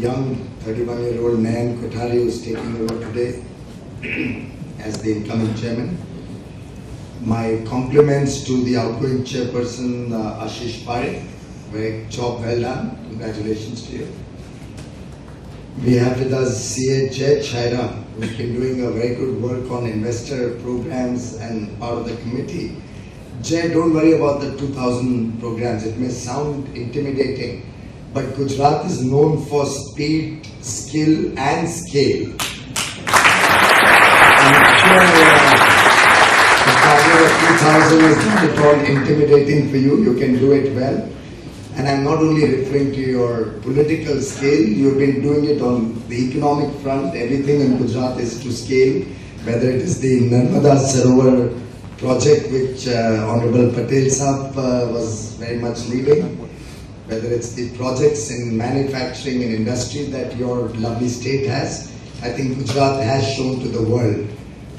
young 31-year-old Nayan Kothari, who is taking over today as the incoming chairman. My compliments to the outgoing chairperson, Ashish Parekh. Very job well done. Congratulations to you. We have with us CA Jay Chaira, who's been doing a very good work on investor programs and part of the committee. Jay, don't worry about the 2000 programs. It may sound intimidating, but Gujarat is known for speed, skill and scale. I'm sure the target of 2000 is not at all intimidating for you. You can do it well. And I'm not only referring to your political scale, you've been doing it on the economic front. Everything in Gujarat is to scale, whether it is the Narmada Sarovar project, which Honorable Patel Saab was very much leading, whether it's the projects in manufacturing and industry that your lovely state has. I think Gujarat has shown to the world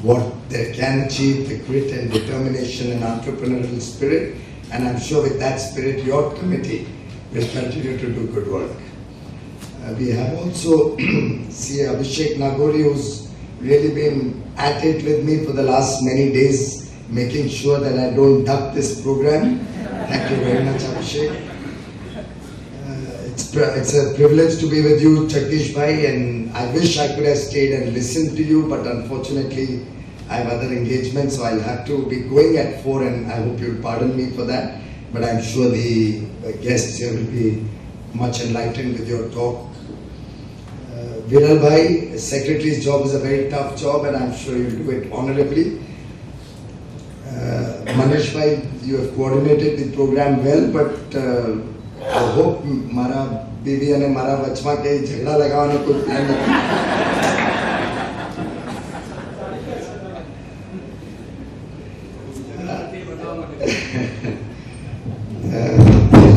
what they can achieve, the grit and determination and entrepreneurial spirit. And I'm sure with that spirit, your committee will continue to do good work. We have also CA Abhishek Nagori, who's really been at it with me for the last many days, making sure that I don't duck this program. Thank you very much, Abhishek. It's a privilege to be with you, Jagdish Bhai, and I wish I could have stayed and listened to you, but unfortunately, I have other engagements, so I'll have to be going at 4, and I hope you'll pardon me for that. But I'm sure the guests here will be much enlightened with your talk. Viral Bhai, secretary's job is a very tough job, and I'm sure you'll do it honorably. Manish Bhai, you have coordinated the program well, but I hope Mara Bibi and Mara Vachma ke jhagda lagavane ko plan nahi.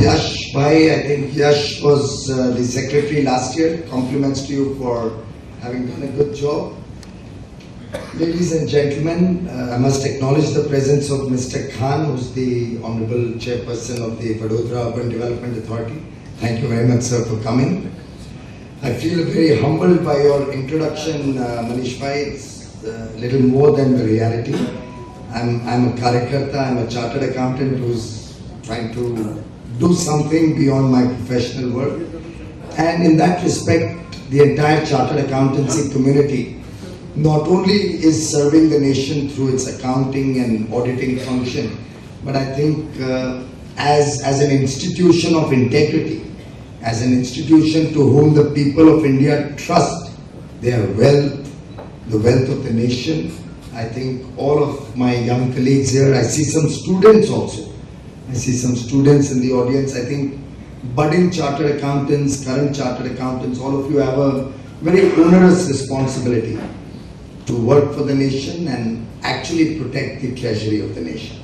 Yash Bhai, I think Yash was the secretary last year. Compliments to you for having done a good job. Ladies and gentlemen, I must acknowledge the presence of Mr. Khan, who's the Honorable Chairperson of the Vadodara Urban Development Authority. Thank you very much, sir, for coming. I feel very humbled by your introduction, Manish Bhai. It's a little more than the reality. I'm a Karyakarta, I'm a chartered accountant who's trying to do something beyond my professional work. And in that respect, the entire chartered accountancy community not only is serving the nation through its accounting and auditing function, but I think as an institution of integrity, as an institution to whom the people of India trust their wealth, the wealth of the nation. I think all of my young colleagues here, I see some students also. I see some students in the audience. I think budding chartered accountants, current chartered accountants, all of you have a very onerous responsibility to work for the nation and actually protect the treasury of the nation.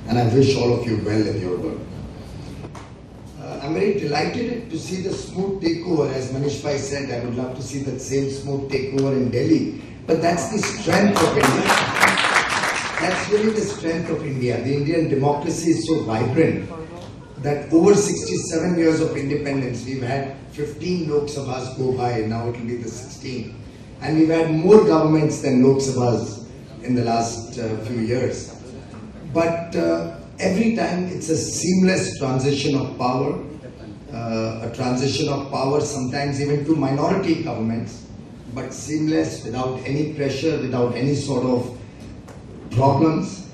And I wish all of you well in your work. I'm very delighted to see the smooth takeover. As Manish Bhai said, I would love to see that same smooth takeover in Delhi. But that's the strength of India. That's really the strength of India. The Indian democracy is so vibrant that over 67 years of independence, we've had 15 Lok Sabhas go by, now it will be the 16th. And we've had more governments than Lok Sabhas in the last few years. But every time it's a seamless transition of power, a transition of power sometimes even to minority governments, but seamless, without any pressure, without any sort of problems.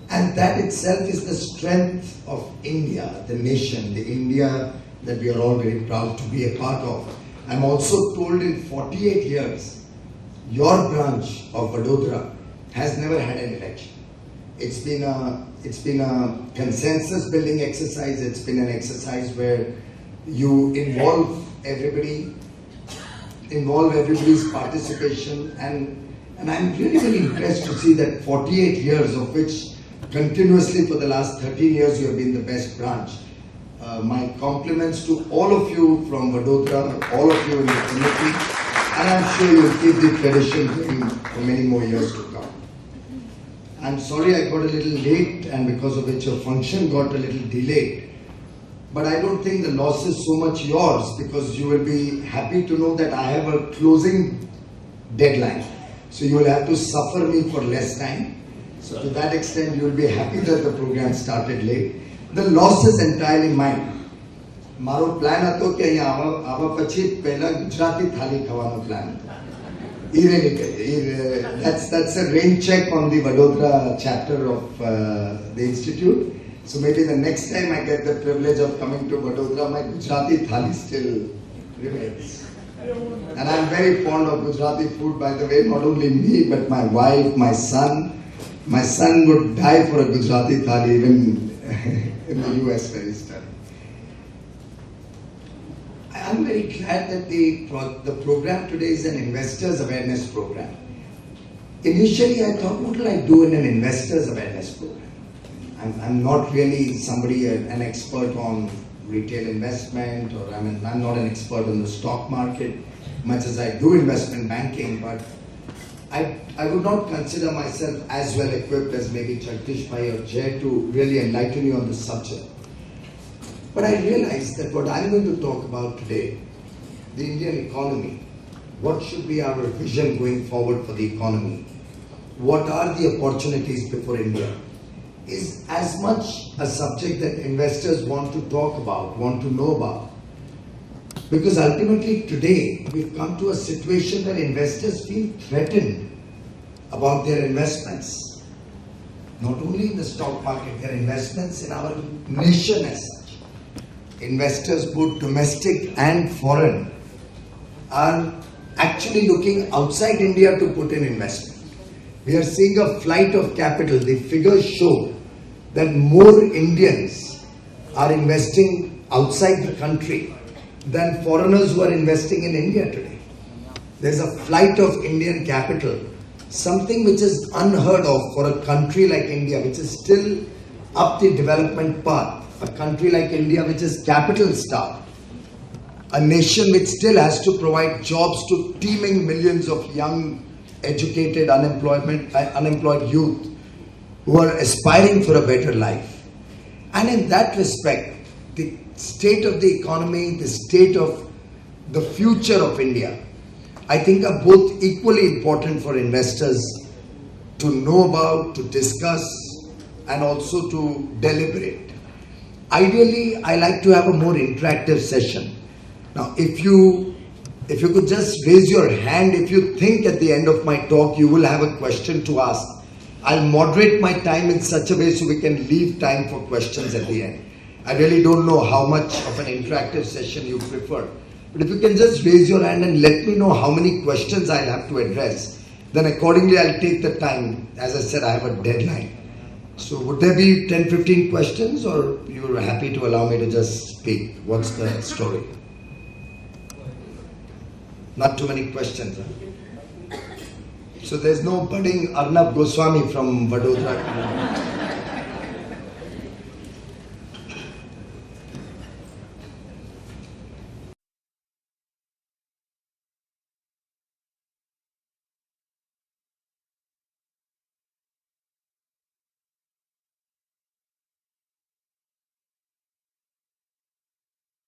And that itself is the strength of India, the nation, the India that we are all very proud to be a part of. I'm also told in 48 years, your branch of Vadodara has never had an election. It's been a consensus building exercise. It's been an exercise where you involve everybody's participation, and I'm really very impressed to see that 48 years of which continuously for the last 13 years you have been the best branch. My compliments to all of you from Vadodara, all of you in the committee, and I'm sure you'll keep the tradition going for many more years to come. I'm sorry I got a little late, and because of which your function got a little delayed. But I don't think the loss is so much yours, because you will be happy to know that I have a closing deadline. So you will have to suffer me for less time. So to that extent, you will be happy that the program started late. The loss is entirely mine. મારો plan હતો કે અહીંયા આવા પછી પહેલા ગુજરાતી થાળી ખાવાનો plan હતો. That's a rain check on the Vadodara chapter of the institute. So maybe the next time I get the privilege of coming to Vadodara, my Gujarati thali still remains. And I'm very fond of Gujarati food, by the way, not only me, but my wife, my son. My son would die for a Gujarati thali, even in the US where he studied. I'm very glad that the program today is an investors awareness program. Initially I thought, what will I do in an investors awareness program? I'm not really somebody, an expert on retail investment, or I'm not an expert on the stock market, much as I do investment banking, but I would not consider myself as well equipped as maybe Jagdish Bhai or Jay to really enlighten you on the subject. But I realized that what I'm going to talk about today, the Indian economy, what should be our vision going forward for the economy, what are the opportunities before India, is as much a subject that investors want to talk about, want to know about. Because ultimately today, we've come to a situation where investors feel threatened about their investments. Not only in the stock market, their investments in our nation as such. Investors, both domestic and foreign, are actually looking outside India to put in investment. We are seeing a flight of capital. The figures show that more Indians are investing outside the country than foreigners who are investing in India today. There's a flight of Indian capital, something which is unheard of for a country like India, which is still up the development path. A country like India, which is capital starved, a nation which still has to provide jobs to teeming millions of young, educated, unemployed youth who are aspiring for a better life. And in that respect, the state of the economy, the state of the future of India, I think are both equally important for investors to know about, to discuss, and also to deliberate. Ideally, I like to have a more interactive session. Now, if you could just raise your hand if you think at the end of my talk you will have a question to ask. I'll moderate my time in such a way so we can leave time for questions at the end. I really don't know how much of an interactive session you prefer. But if you can just raise your hand and let me know how many questions I'll have to address, then accordingly I'll take the time. As I said, I have a deadline. So would there be 10-15 questions, or you're happy to allow me to just speak? What's the story? Not too many questions. Huh? So there's no budding Arnab Goswami from Vadodara.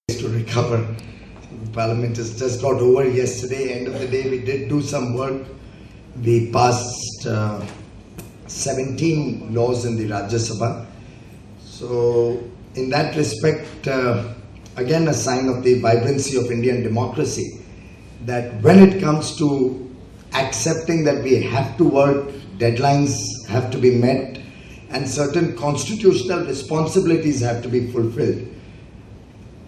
To recover. Parliament has just got over yesterday. End of the day, we did do some work. We passed 17 laws in the Rajya Sabha. So, in that respect, again a sign of the vibrancy of Indian democracy, that when it comes to accepting that we have to work, deadlines have to be met, and certain constitutional responsibilities have to be fulfilled,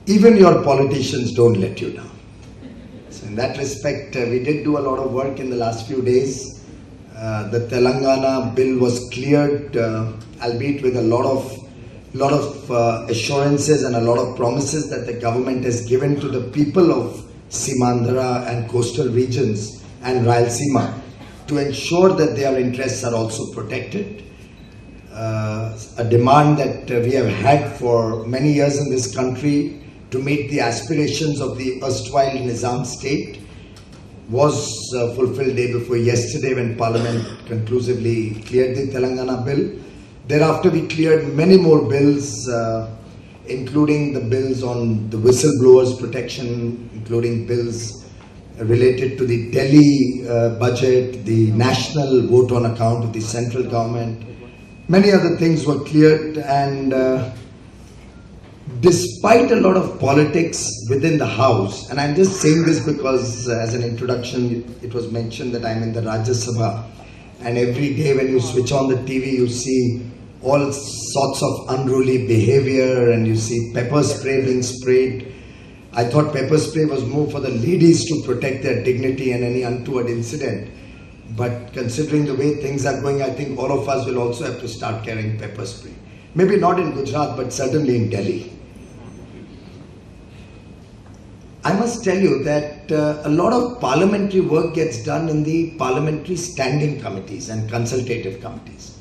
even your politicians don't let you down. So in that respect, we did do a lot of work in the last few days. The Telangana bill was cleared, albeit with a lot of assurances and a lot of promises that the government has given to the people of Simandhara and coastal regions and Rayalaseema to ensure that their interests are also protected. A demand that we have had for many years in this country to meet the aspirations of the erstwhile Nizam state was fulfilled day before yesterday when Parliament conclusively cleared the Telangana bill. Thereafter we cleared many more bills including the bills on the whistleblowers protection, including bills related to the Delhi budget, the national vote on account of the central government. Many other things were cleared, and despite a lot of politics within the House, and I'm just saying this because as an introduction, it was mentioned that I'm in the Rajya Sabha, and every day when you switch on the TV, you see all sorts of unruly behavior, and you see pepper spray being sprayed. I thought pepper spray was more for the ladies to protect their dignity and any untoward incident. But considering the way things are going, I think all of us will also have to start carrying pepper spray. Maybe not in Gujarat, but certainly in Delhi. I must tell you that a lot of parliamentary work gets done in the parliamentary standing committees and consultative committees.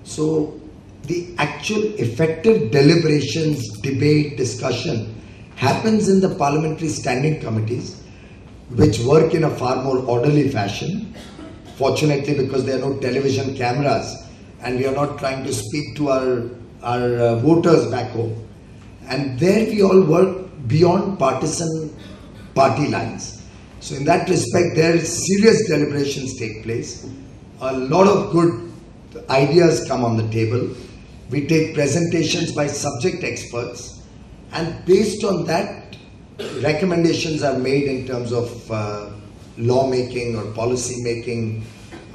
So the actual effective deliberations, debate, discussion happens in the parliamentary standing committees, which work in a far more orderly fashion. Fortunately, because there are no television cameras and we are not trying to speak to our voters back home. And there we all work beyond partisan party lines. So in that respect, there serious deliberations take place. A lot of good ideas come on the table. We take presentations by subject experts, and based on that, recommendations are made in terms of lawmaking or policy making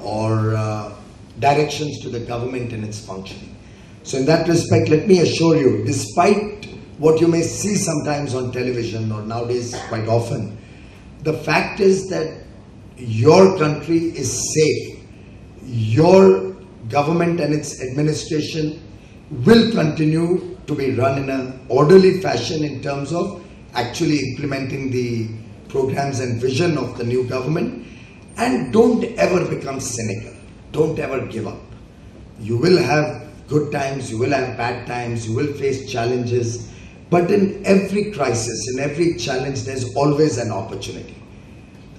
or directions to the government in its functioning. So in that respect, let me assure you, despite what you may see sometimes on television or nowadays quite often, the fact is that your country is safe. Your government and its administration will continue to be run in an orderly fashion in terms of actually implementing the programs and vision of the new government. And don't ever become cynical. Don't ever give up. You will have good times, you will have bad times, you will face challenges. But in every crisis, in every challenge, there's always an opportunity.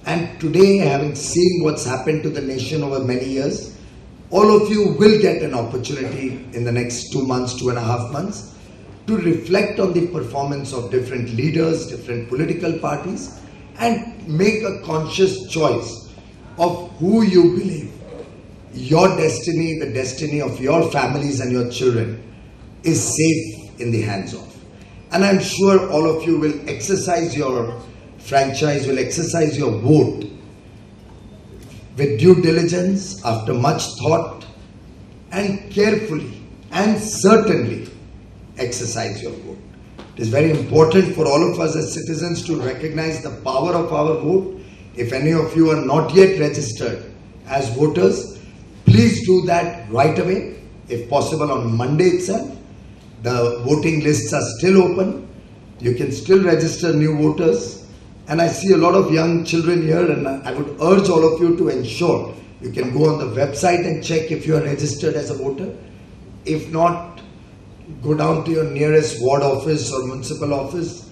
And today, having seen what's happened to the nation over many years, all of you will get an opportunity in the next 2 months, 2.5 months, to reflect on the performance of different leaders, different political parties, and make a conscious choice of who you believe your destiny, the destiny of your families and your children is safe in the hands of. And I'm sure all of you will exercise your franchise, will exercise your vote with due diligence, after much thought, and carefully and certainly exercise your vote. It is very important for all of us as citizens to recognize the power of our vote. If any of you are not yet registered as voters, please do that right away, if possible on Monday itself. The voting lists are still open. You can still register new voters. And I see a lot of young children here, and I would urge all of you to ensure you can go on the website and check if you are registered as a voter. If not, go down to your nearest ward office or municipal office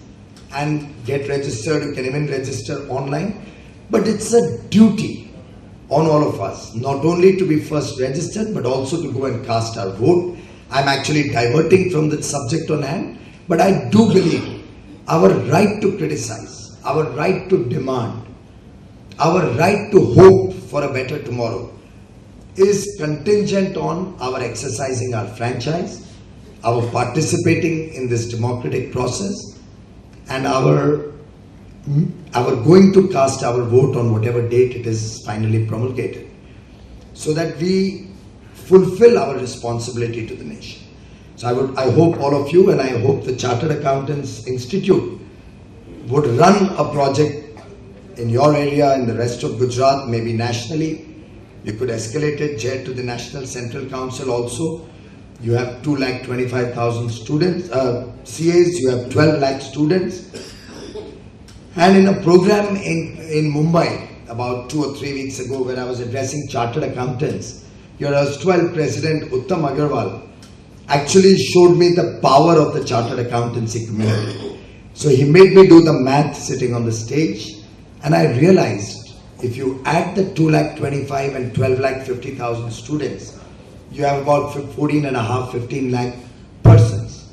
and get registered. You can even register online. But it's a duty on all of us, not only to be first registered, but also to go and cast our vote. I'm actually diverting from the subject on hand, but I do believe our right to criticize, our right to demand, our right to hope for a better tomorrow is contingent on our exercising our franchise, our participating in this democratic process, and our going to cast our vote on whatever date it is finally promulgated, so that we fulfill our responsibility to the nation. So I hope all of you, and I hope the Chartered Accountants Institute would run a project in your area, in the rest of Gujarat, maybe nationally. You could escalate it, Chair, to the National Central Council also. You have 2,25,000 students, CAs, you have 12 lakh students. And in a program in Mumbai about 2 or 3 weeks ago, where I was addressing Chartered Accountants, your erstwhile President Uttam Agarwal actually showed me the power of the Chartered Accountancy community. So he made me do the math sitting on the stage, and I realized if you add the 2,25,000 and 12,50,000 students, you have about 14.5, 15 lakh persons.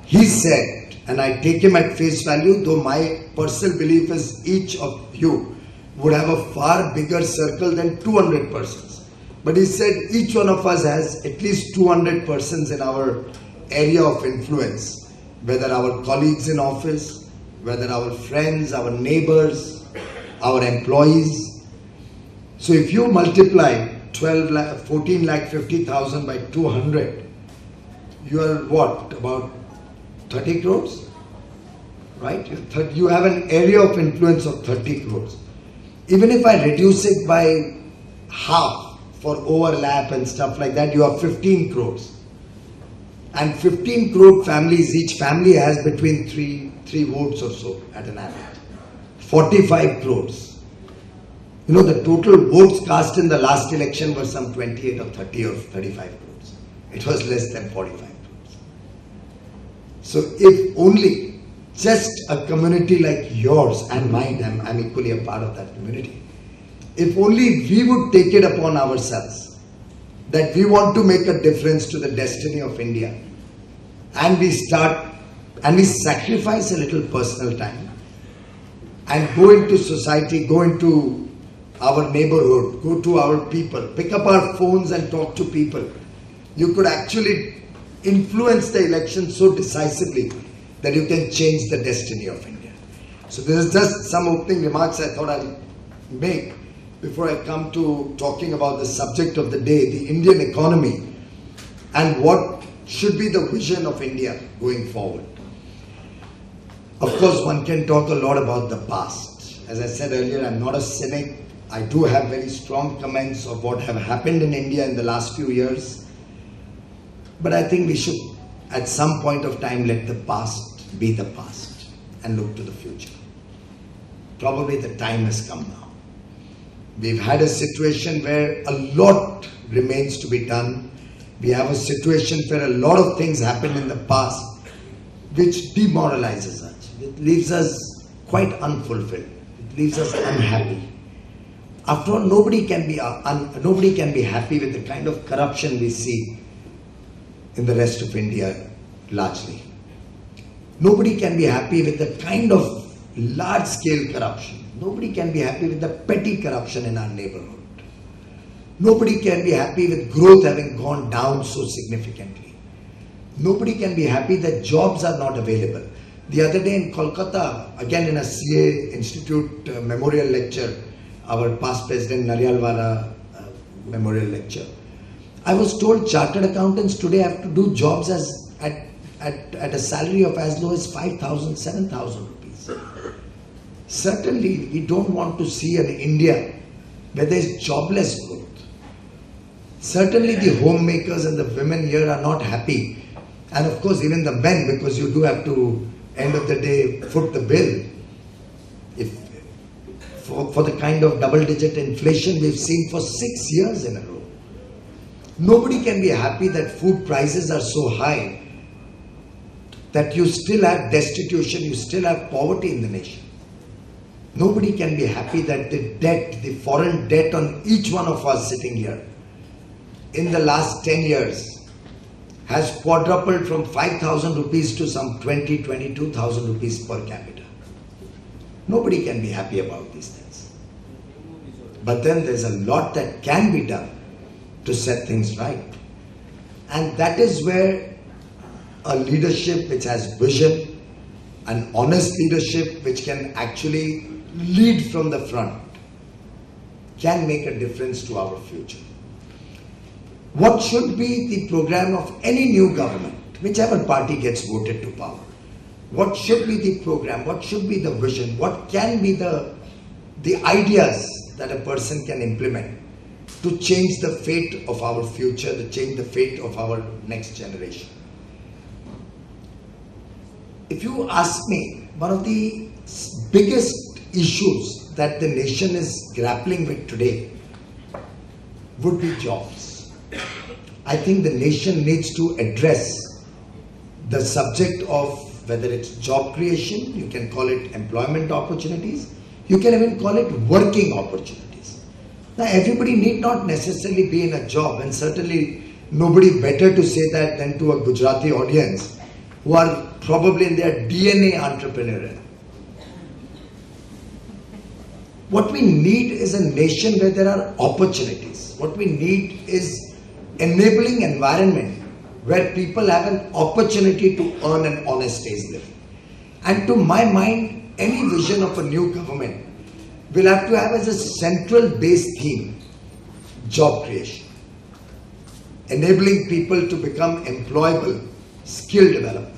He said, and I take him at face value, though my personal belief is each of you would have a far bigger circle than 200 persons. But he said each one of us has at least 200 persons in our area of influence, whether our colleagues in office, whether our friends, our neighbors, our employees. So if you multiply 14 lakh 50,000 by 200, you are what? About 30 crores? Right? You have an area of influence of 30 crores. Even if I reduce it by half for overlap and stuff like that, you have 15 crores. And 15 crore families, each family has between three votes or so at an average. 45 crores. You know, the total votes cast in the last election were some 28 or 30 or 35 crores. It was less than 45 crores. So if only just a community like yours and mine, I'm equally a part of that community, if only we would take it upon ourselves that we want to make a difference to the destiny of India, and we sacrifice a little personal time and go into society, go into our neighborhood, go to our people, pick up our phones and talk to people, you could actually influence the election so decisively that you can change the destiny of India. So this is just some opening remarks I thought I'll make before I come to talking about the subject of the day, the Indian economy, and what should be the vision of India going forward. Of course, one can talk a lot about the past. As I said earlier, I'm not a cynic. I do have very strong comments of what have happened in India in the last few years. But I think we should, at some point of time, let the past be the past and look to the future. Probably the time has come now. We've had a situation where a lot remains to be done. We have a situation where a lot of things happened in the past which demoralizes us. It leaves us quite unfulfilled. It leaves us unhappy. After all, nobody can be happy with the kind of corruption we see in the rest of India largely. Nobody can be happy with the kind of large-scale corruption. Nobody can be happy with the petty corruption in our neighborhood. Nobody can be happy with growth having gone down so significantly. Nobody can be happy that jobs are not available. The other day in Kolkata, again in a CA Institute memorial lecture, our past president Naryalwala memorial lecture, I was told chartered accountants today have to do jobs at a salary of as low as 5,000, 7,000 rupees. Certainly, we don't want to see an India where there is jobless growth. Certainly, the homemakers and the women here are not happy. And of course, even the men, because you do have to, end of the day, foot the bill. For the kind of double-digit inflation we've seen for 6 years in a row. Nobody can be happy that food prices are so high that you still have destitution, you still have poverty in the nation. Nobody can be happy that the debt, the foreign debt on each one of us sitting here in the last 10 years has quadrupled from 5,000 rupees to some 22,000 rupees per capita. Nobody can be happy about these things. But then there's a lot that can be done to set things right. And that is where a leadership which has vision, an honest leadership which can actually lead from the front, can make a difference to our future. What should be the program of any new government, whichever party gets voted to power? What should be the program? What should be the vision? What can be the ideas that a person can implement to change the fate of our future, to change the fate of our next generation? If you ask me, one of the biggest issues that the nation is grappling with today would be jobs. I think the nation needs to address the subject of whether it's job creation, you can call it employment opportunities, you can even call it working opportunities. Now everybody need not necessarily be in a job, and certainly nobody better to say that than to a Gujarati audience who are probably in their DNA entrepreneurial. What we need is a nation where there are opportunities. What we need is enabling environment where people have an opportunity to earn an honest day's living. And to my mind, any vision of a new government will have to have as a central base theme, job creation. Enabling people to become employable, skill development.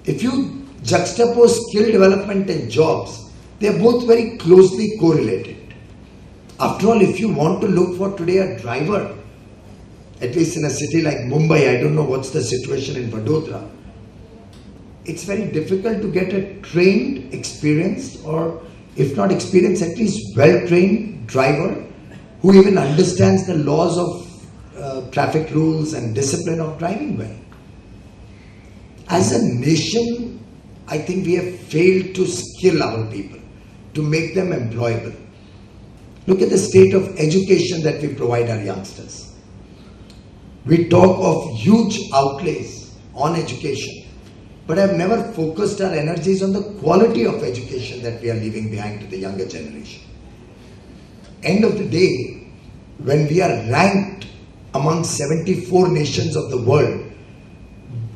If you juxtapose skill development and jobs, they are both very closely correlated. After all, if you want to look for today a driver, at least in a city like Mumbai, I don't know what's the situation in Vadodara, it's very difficult to get a trained, experienced, or if not experienced, at least well-trained driver who even understands the laws of traffic rules and discipline of driving well. As a nation, I think we have failed to skill our people, to make them employable. Look at the state of education that we provide our youngsters. We talk of huge outlays on education, but have never focused our energies on the quality of education that we are leaving behind to the younger generation. End of the day, when we are ranked among 74 nations of the world,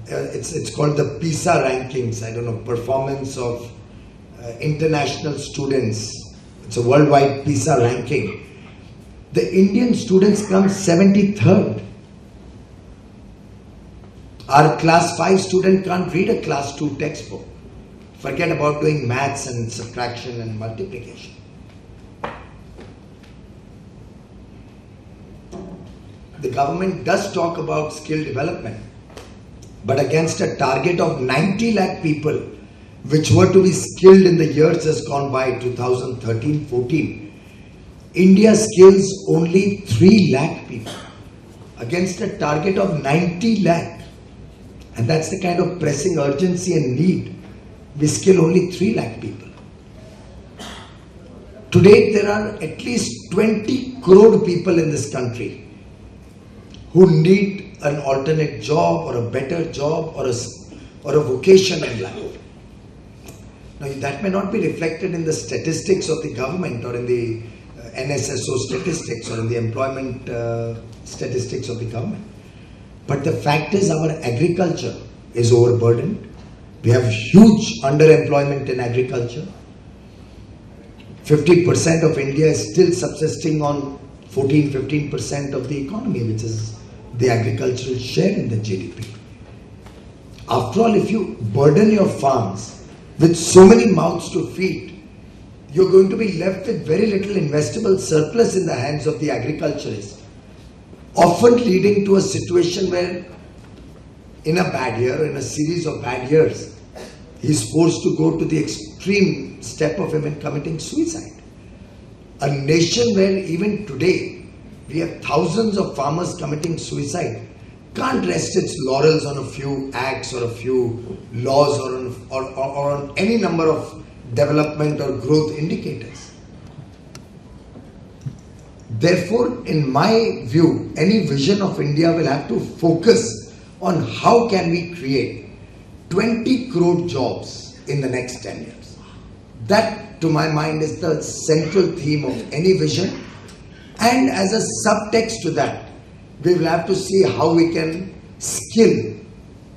it's called the PISA rankings, I don't know, performance of international students. It's a worldwide PISA ranking. The Indian students come 73rd. Our class 5 student can't read a class 2 textbook. Forget about doing maths and subtraction and multiplication. The government does talk about skill development, but against a target of 90 lakh people, which were to be skilled in the years just gone by, 2013-14, India skills only 3 lakh people against a target of 90 lakh. And that's the kind of pressing urgency and need. We skill only 3 lakh people. Today there are at least 20 crore people in this country who need an alternate job or a better job or a vocation in life. Now that may not be reflected in the statistics of the government or in the NSSO statistics or in the employment statistics of the government. But the fact is our agriculture is overburdened. We have huge underemployment in agriculture. 50% of India is still subsisting on 14-15% of the economy, which is the agricultural share in the GDP. After all, if you burden your farms with so many mouths to feed, you're going to be left with very little investable surplus in the hands of the agriculturist, often leading to a situation where in a bad year, in a series of bad years, he's forced to go to the extreme step of even committing suicide. A nation where even today we have thousands of farmers committing suicide can't rest its laurels on a few acts or a few laws or on any number of development or growth indicators. Therefore, in my view, any vision of India will have to focus on how can we create 20 crore jobs in the next 10 years. That, to my mind, is the central theme of any vision. And as a subtext to that, we will have to see how we can skill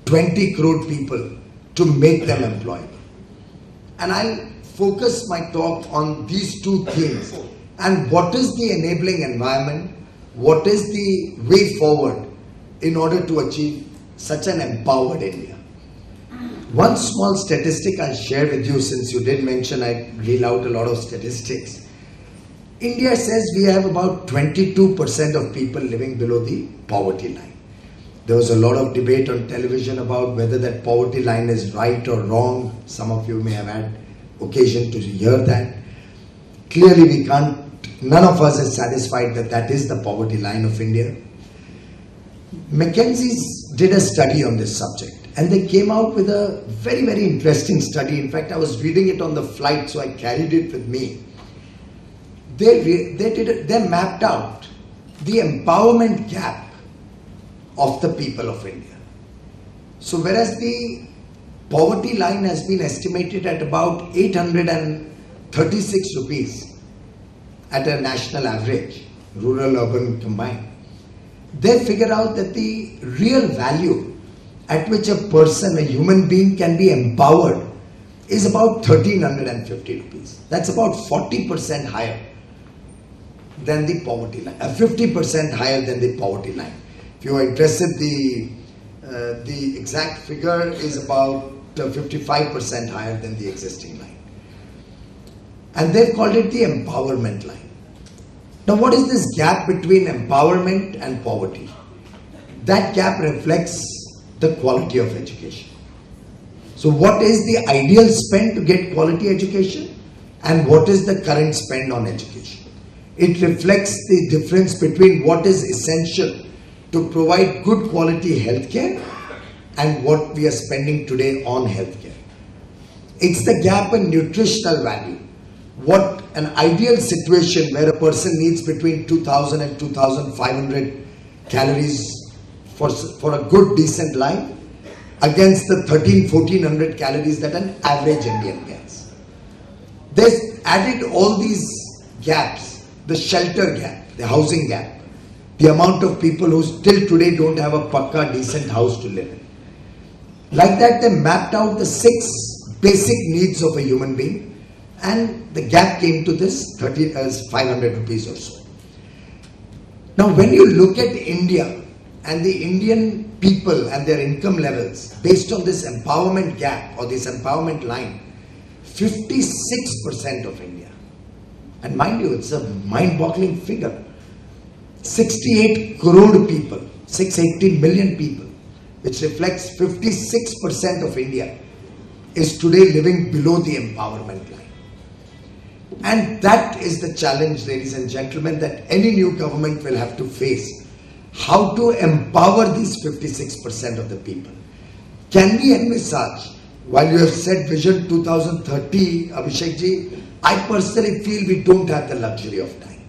20 crore people to make them employable. And I'll focus my talk on these two themes. And what is the enabling environment? What is the way forward in order to achieve such an empowered India? One small statistic I'll share with you, since you did mention I reel out a lot of statistics. India says we have about 22% of people living below the poverty line. There was a lot of debate on television about whether that poverty line is right or wrong. Some of you may have had occasion to hear that. Clearly none of us is satisfied that that is the poverty line of India. McKinsey did a study on this subject and they came out with a very, very interesting study. In fact, I was reading it on the flight, so I carried it with me. They mapped out the empowerment gap of the people of India. So whereas the poverty line has been estimated at about 836 rupees at a national average, rural, urban combined, they figure out that the real value at which a person, a human being, can be empowered is about 1350 rupees. That's about 40% higher than the poverty line, 50% higher than the poverty line. If you are interested, the exact figure is about 55% higher than the existing line. And they've called it the empowerment line. Now, what is this gap between empowerment and poverty? That gap reflects the quality of education. So what is the ideal spend to get quality education and what is the current spend on education? It reflects the difference between what is essential to provide good quality healthcare and what we are spending today on healthcare. It's the gap in nutritional value. What an ideal situation where a person needs between 2000 and 2500 calories for a good decent life against the 1400 calories that an average Indian gets. They've added all these gaps, the shelter gap, the housing gap, the amount of people who still today don't have a pakka decent house to live in. Like that, they mapped out the 6 basic needs of a human being, and the gap came to this 500 rupees or so. Now, when you look at India and the Indian people and their income levels based on this empowerment gap or this empowerment line, 56% of India, and mind you, it's a mind-boggling figure, 68 crore people, 680 million people, which reflects 56% of India, is today living below the empowerment line. And that is the challenge, ladies and gentlemen, that any new government will have to face. How to empower these 56% of the people. Can we envisage, while you have said Vision 2030, Abhishek ji, I personally feel we don't have the luxury of time.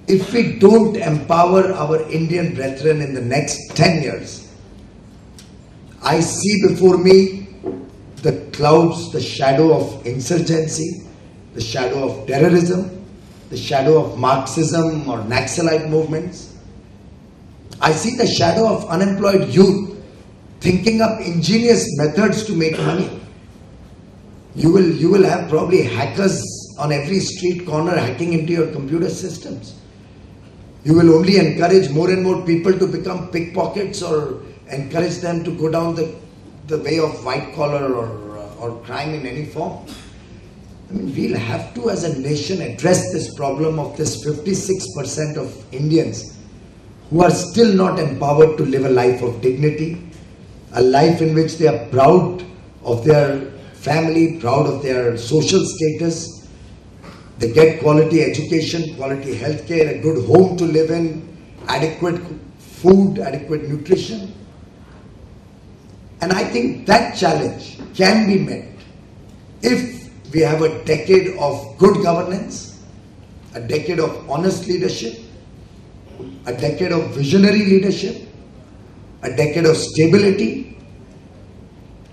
If we don't empower our Indian brethren in the next 10 years, I see before me the clouds, the shadow of insurgency, the shadow of terrorism, the shadow of Marxism or Naxalite movements. I see the shadow of unemployed youth thinking up ingenious methods to make money. You will have probably hackers on every street corner hacking into your computer systems. You will only encourage more and more people to become pickpockets or encourage them to go down the way of white collar or crime in any form. I mean, we'll have to, as a nation, address this problem of this 56% of Indians who are still not empowered to live a life of dignity, a life in which they are proud of their family, proud of their social status. They get quality education, quality healthcare, a good home to live in, adequate food, adequate nutrition. And I think that challenge can be met if we have a decade of good governance, a decade of honest leadership, a decade of visionary leadership, a decade of stability,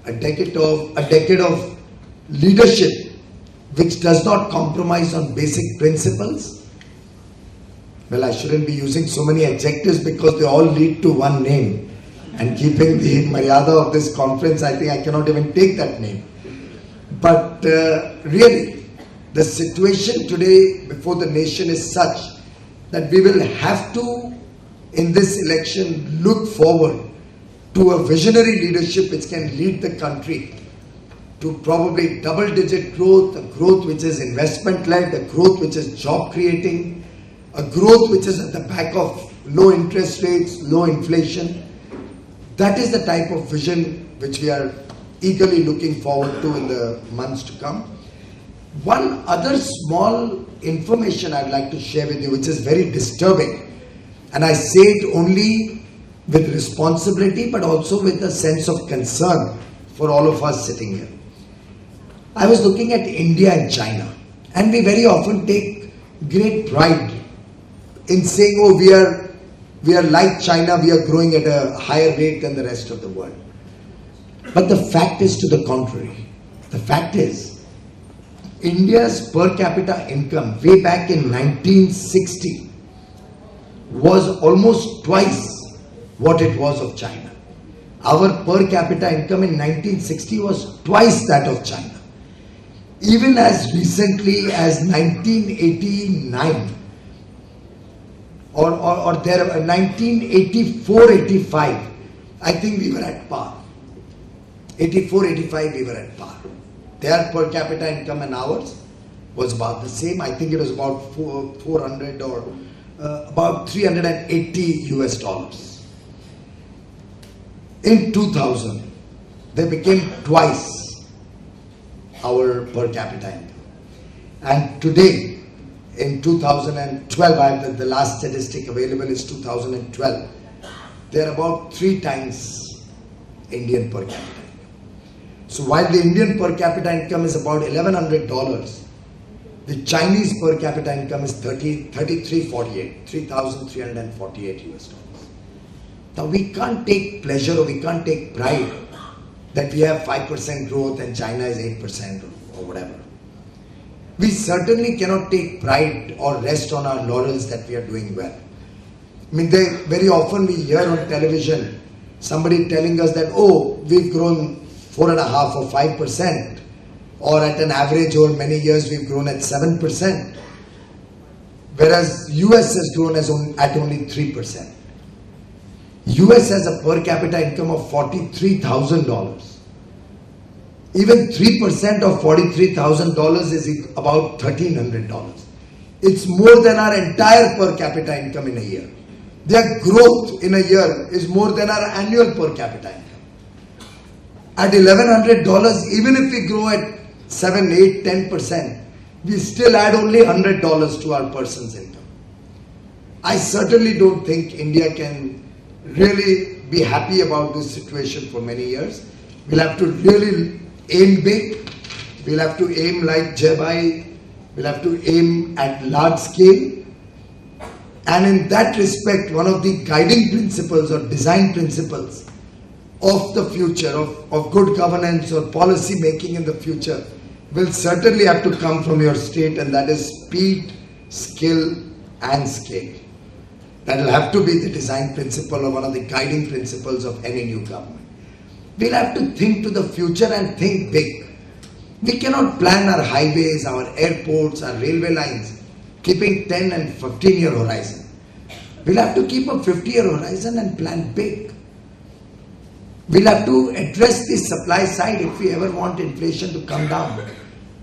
a decade of leadership which does not compromise on basic principles. Well, I shouldn't be using so many adjectives because they all lead to one name. And keeping the maryada of this conference, I think I cannot even take that name. But really, the situation today before the nation is such that we will have to, in this election, look forward to a visionary leadership which can lead the country to probably double-digit growth, a growth which is investment-led, a growth which is job-creating, a growth which is at the back of low interest rates, low inflation. That is the type of vision which we are eagerly looking forward to in the months to come. One other small information I'd like to share with you, which is very disturbing, and I say it only with responsibility but also with a sense of concern for all of us sitting here. I was looking at India and China, and we very often take great pride in saying, oh, we are like China, we are growing at a higher rate than the rest of the world. But the fact is to the contrary. The fact is, India's per capita income way back in 1960 was almost twice what it was of China. Our per capita income in 1960 was twice that of China. Even as recently as 1989 or there 1984-85, I think we were at par. 84-85 we were at par. Their per capita income and ours was about the same. I think it was about 400 or about 380 US dollars. In 2000, they became twice our per capita income. And today, in 2012, the last statistic available is 2012, they are about 3 times Indian per capita income. So while the Indian per capita income is about $1,100, the Chinese per capita income is 3,348 US dollars. Now we can't take pleasure or we can't take pride that we have 5% growth and China is 8% or whatever. We certainly cannot take pride or rest on our laurels that we are doing well. I mean, very often we hear on television somebody telling us that, oh, we've grown 4.5 or 5%, or at an average over many years we've grown at 7%, whereas US has grown at only 3%. US has a per capita income of $43,000. Even 3% of $43,000 is about $1,300. It's more than our entire per capita income in a year. Their growth in a year is more than our annual per capita income. At $1,100, even if we grow at 7, 8, 10%, we still add only $100 to our person's income. I certainly don't think India can really be happy about this situation for many years. We'll have to really aim big. We'll have to aim like Jaibai. We'll have to aim at large scale. And in that respect, one of the guiding principles or design principles of the future, of good governance or policy making in the future will certainly have to come from your state, and that is speed, skill and scale. That will have to be the design principle or one of the guiding principles of any new government. We'll have to think to the future and think big. We cannot plan our highways, our airports, our railway lines, keeping 10 and 15-year horizon. We'll have to keep a 50-year horizon and plan big. We'll have to address the supply side if we ever want inflation to come down.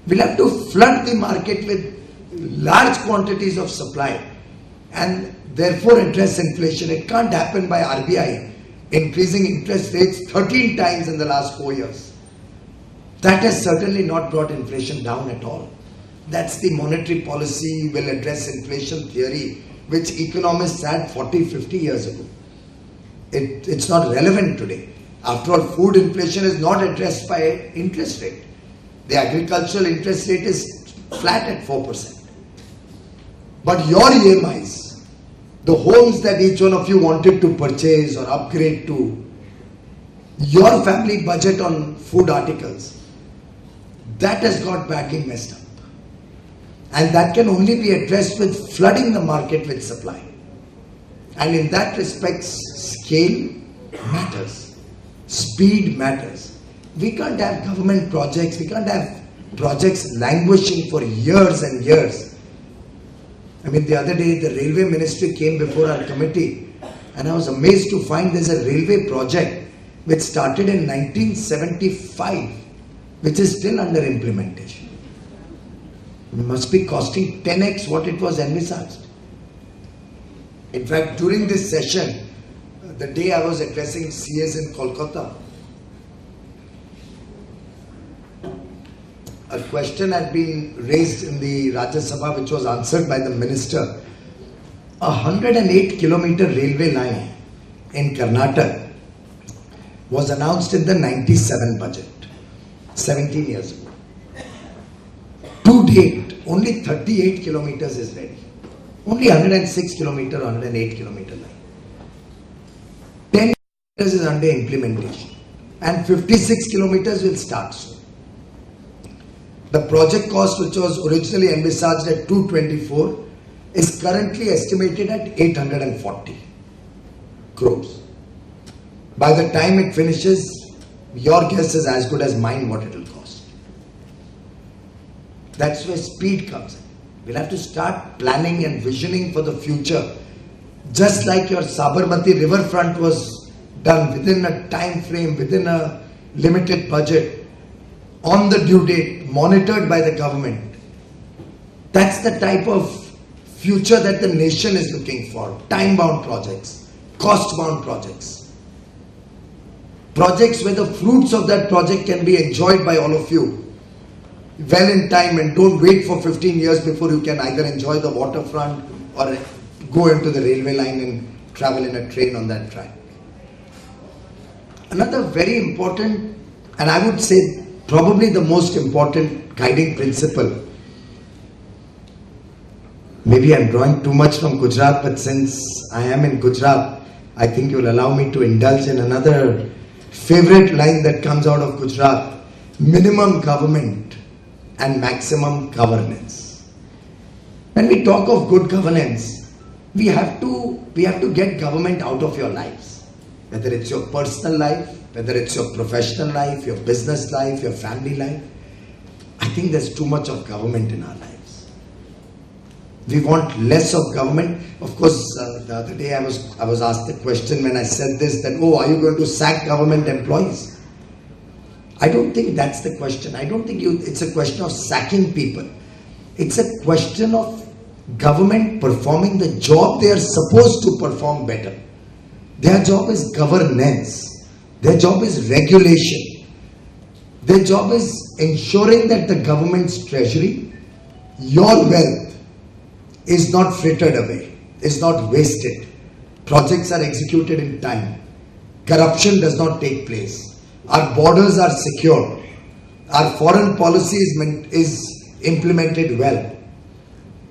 We'll have to flood the market with large quantities of supply and therefore address inflation. It can't happen by RBI increasing interest rates 13 times in the last 4 years. That has certainly not brought inflation down at all. That's the monetary policy will address inflation theory which economists had 40, 50 years ago. It's not relevant today. After all, food inflation is not addressed by interest rate. The agricultural interest rate is flat at 4%. But your EMIs, the homes that each one of you wanted to purchase or upgrade to, your family budget on food articles, that has got badly messed up. And that can only be addressed with flooding the market with supply. And in that respect, scale matters. Speed matters. We can't have government projects, we can't have projects languishing for years and years. I mean, the other day the railway ministry came before our committee and I was amazed to find there's a railway project which started in 1975 which is still under implementation. It must be costing 10x what it was envisaged. In fact, during this session, the day I was addressing CS in Kolkata, a question had been raised in the Rajya Sabha which was answered by the minister. 108-kilometer railway line in Karnataka was announced in the 97 budget, 17 years ago. To date, only 38 kilometers is ready. Only 106 kilometer, 108 kilometer line. 10 kilometers is under implementation. and 56 kilometers will start soon. The project cost, which was originally envisaged at 224, is currently estimated at 840 crores. By the time it finishes, your guess is as good as mine what it will cost. That's where speed comes in. We'll have to start planning and visioning for the future. Just like your Sabarmati riverfront was done within a time frame, within a limited budget, on the due date, monitored by the government. That's the type of future that the nation is looking for. Time-bound projects, cost-bound projects. Projects where the fruits of that project can be enjoyed by all of you well in time, and don't wait for 15 years before you can either enjoy the waterfront or go into the railway line and travel in a train on that track. Another very important, and I would say probably the most important guiding principle. Maybe I'm drawing too much from Gujarat, but since I am in Gujarat, I think you'll allow me to indulge in another favorite line that comes out of Gujarat: minimum government and maximum governance. When we talk of good governance, we have to get government out of your lives. Whether it's your personal life, whether it's your professional life, your business life, your family life. I think there's too much of government in our lives. We want less of government. Of course, the other day I was asked the question when I said this, that, oh, are you going to sack government employees? I don't think that's the question. I don't think it's a question of sacking people. It's a question of government performing the job they are supposed to perform better. Their job is governance. Their job is regulation. Their job is ensuring that the government's treasury, your wealth, is not frittered away, is not wasted. Projects are executed in time. Corruption does not take place. Our borders are secure. Our foreign policy is implemented well.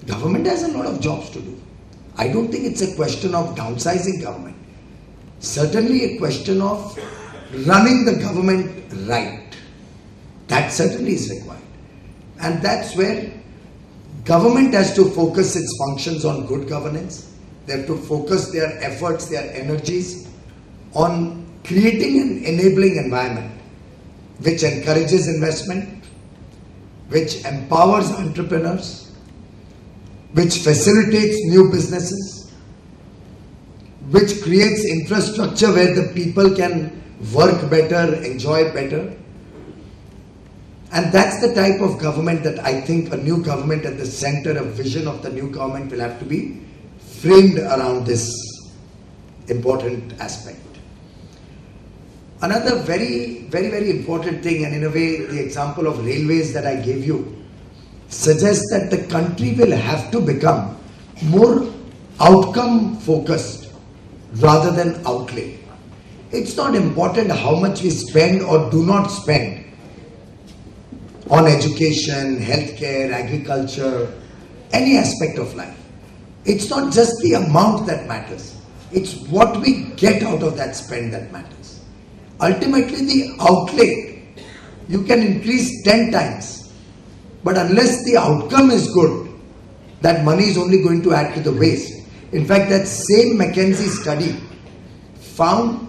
Government has a lot of jobs to do. I don't think it's a question of downsizing government. Certainly a question of running the government right. That certainly is required. And that's where government has to focus its functions on good governance. They have to focus their efforts, their energies on creating an enabling environment which encourages investment, which empowers entrepreneurs, which facilitates new businesses, which creates infrastructure where the people can work better, enjoy better. And that's the type of government that I think a new government at the center, a vision of the new government will have to be framed around this important aspect. Another very, very, very important thing, and in a way the example of railways that I gave you suggests that the country will have to become more outcome focused rather than outlay. It's not important how much we spend or do not spend on education, healthcare, agriculture, any aspect of life. It's not just the amount that matters. It's what we get out of that spend that matters. Ultimately, the outlay, you can increase 10 times. But unless the outcome is good, that money is only going to add to the waste. In fact, that same McKinsey study found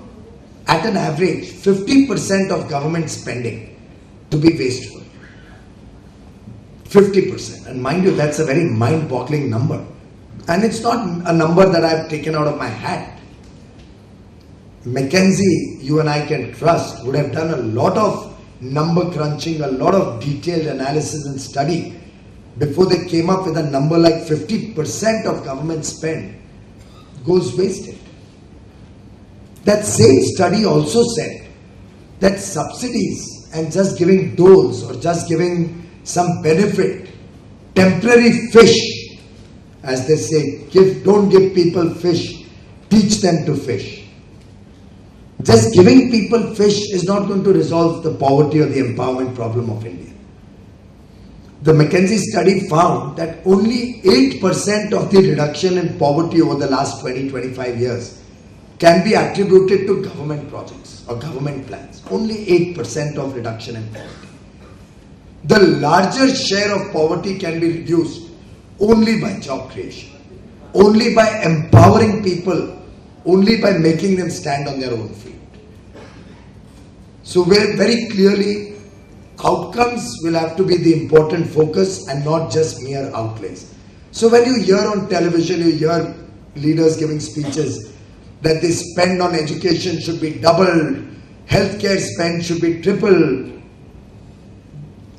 at an average 50% of government spending to be wasteful. 50%. And mind you, that's a very mind-boggling number. And it's not a number that I've taken out of my hat. McKinsey, you and I can trust, would have done a lot of number crunching, a lot of detailed analysis and study before they came up with a number like 50% of government spend goes wasted. That same study also said that subsidies and just giving doles or just giving some benefit, temporary fish, as they say, don't give people fish, teach them to fish. Just giving people fish is not going to resolve the poverty or the empowerment problem of India. The McKinsey study found that only 8% of the reduction in poverty over the last 20-25 years can be attributed to government projects or government plans. Only 8% of reduction in poverty. The larger share of poverty can be reduced only by job creation, only by empowering people, only by making them stand on their own feet. So very clearly, outcomes will have to be the important focus and not just mere outlays. So when you hear on television, you hear leaders giving speeches that the spend on education should be doubled, healthcare spend should be tripled.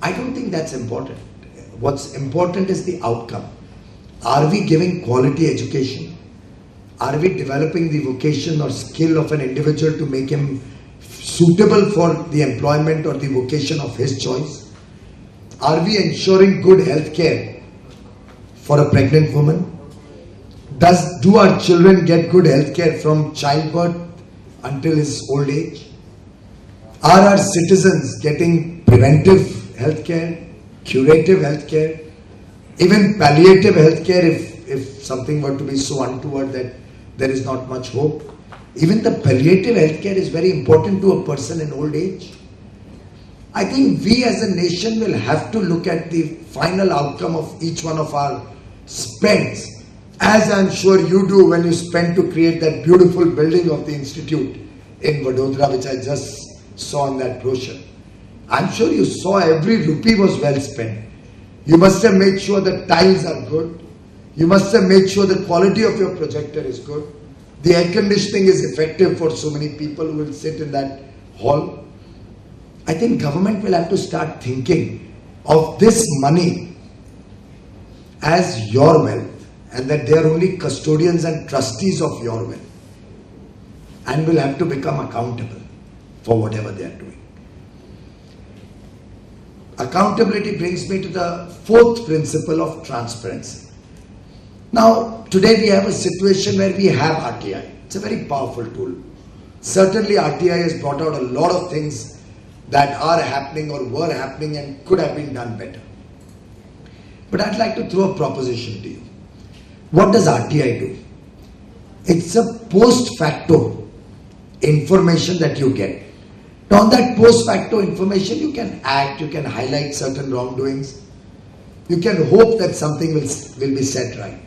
I don't think that's important. What's important is the outcome. Are we giving quality education? Are we developing the vocation or skill of an individual to make him suitable for the employment or the vocation of his choice? Are we ensuring good health care for a pregnant woman? Do our children get good health care from childbirth until his old age? Are our citizens getting preventive health care, curative health care, even palliative health care if something were to be so untoward that there is not much hope? Even the palliative healthcare is very important to a person in old age. I think we as a nation will have to look at the final outcome of each one of our spends, as I'm sure you do when you spend to create that beautiful building of the institute in Vadodara, which I just saw in that brochure. I'm sure you saw every rupee was well spent. You must have made sure the tiles are good. You must have made sure the quality of your projector is good. The air conditioning is effective for so many people who will sit in that hall. I think government will have to start thinking of this money as your wealth, and that they are only custodians and trustees of your wealth, and will have to become accountable for whatever they are doing. Accountability brings me to the fourth principle of transparency. Now, today we have a situation where we have RTI. It's a very powerful tool. Certainly RTI has brought out a lot of things that are happening or were happening and could have been done better. But I'd like to throw a proposition to you. What does RTI do? It's a post facto information that you get. Now, on that post facto information, you can act, you can highlight certain wrongdoings, you can hope that something will be set right.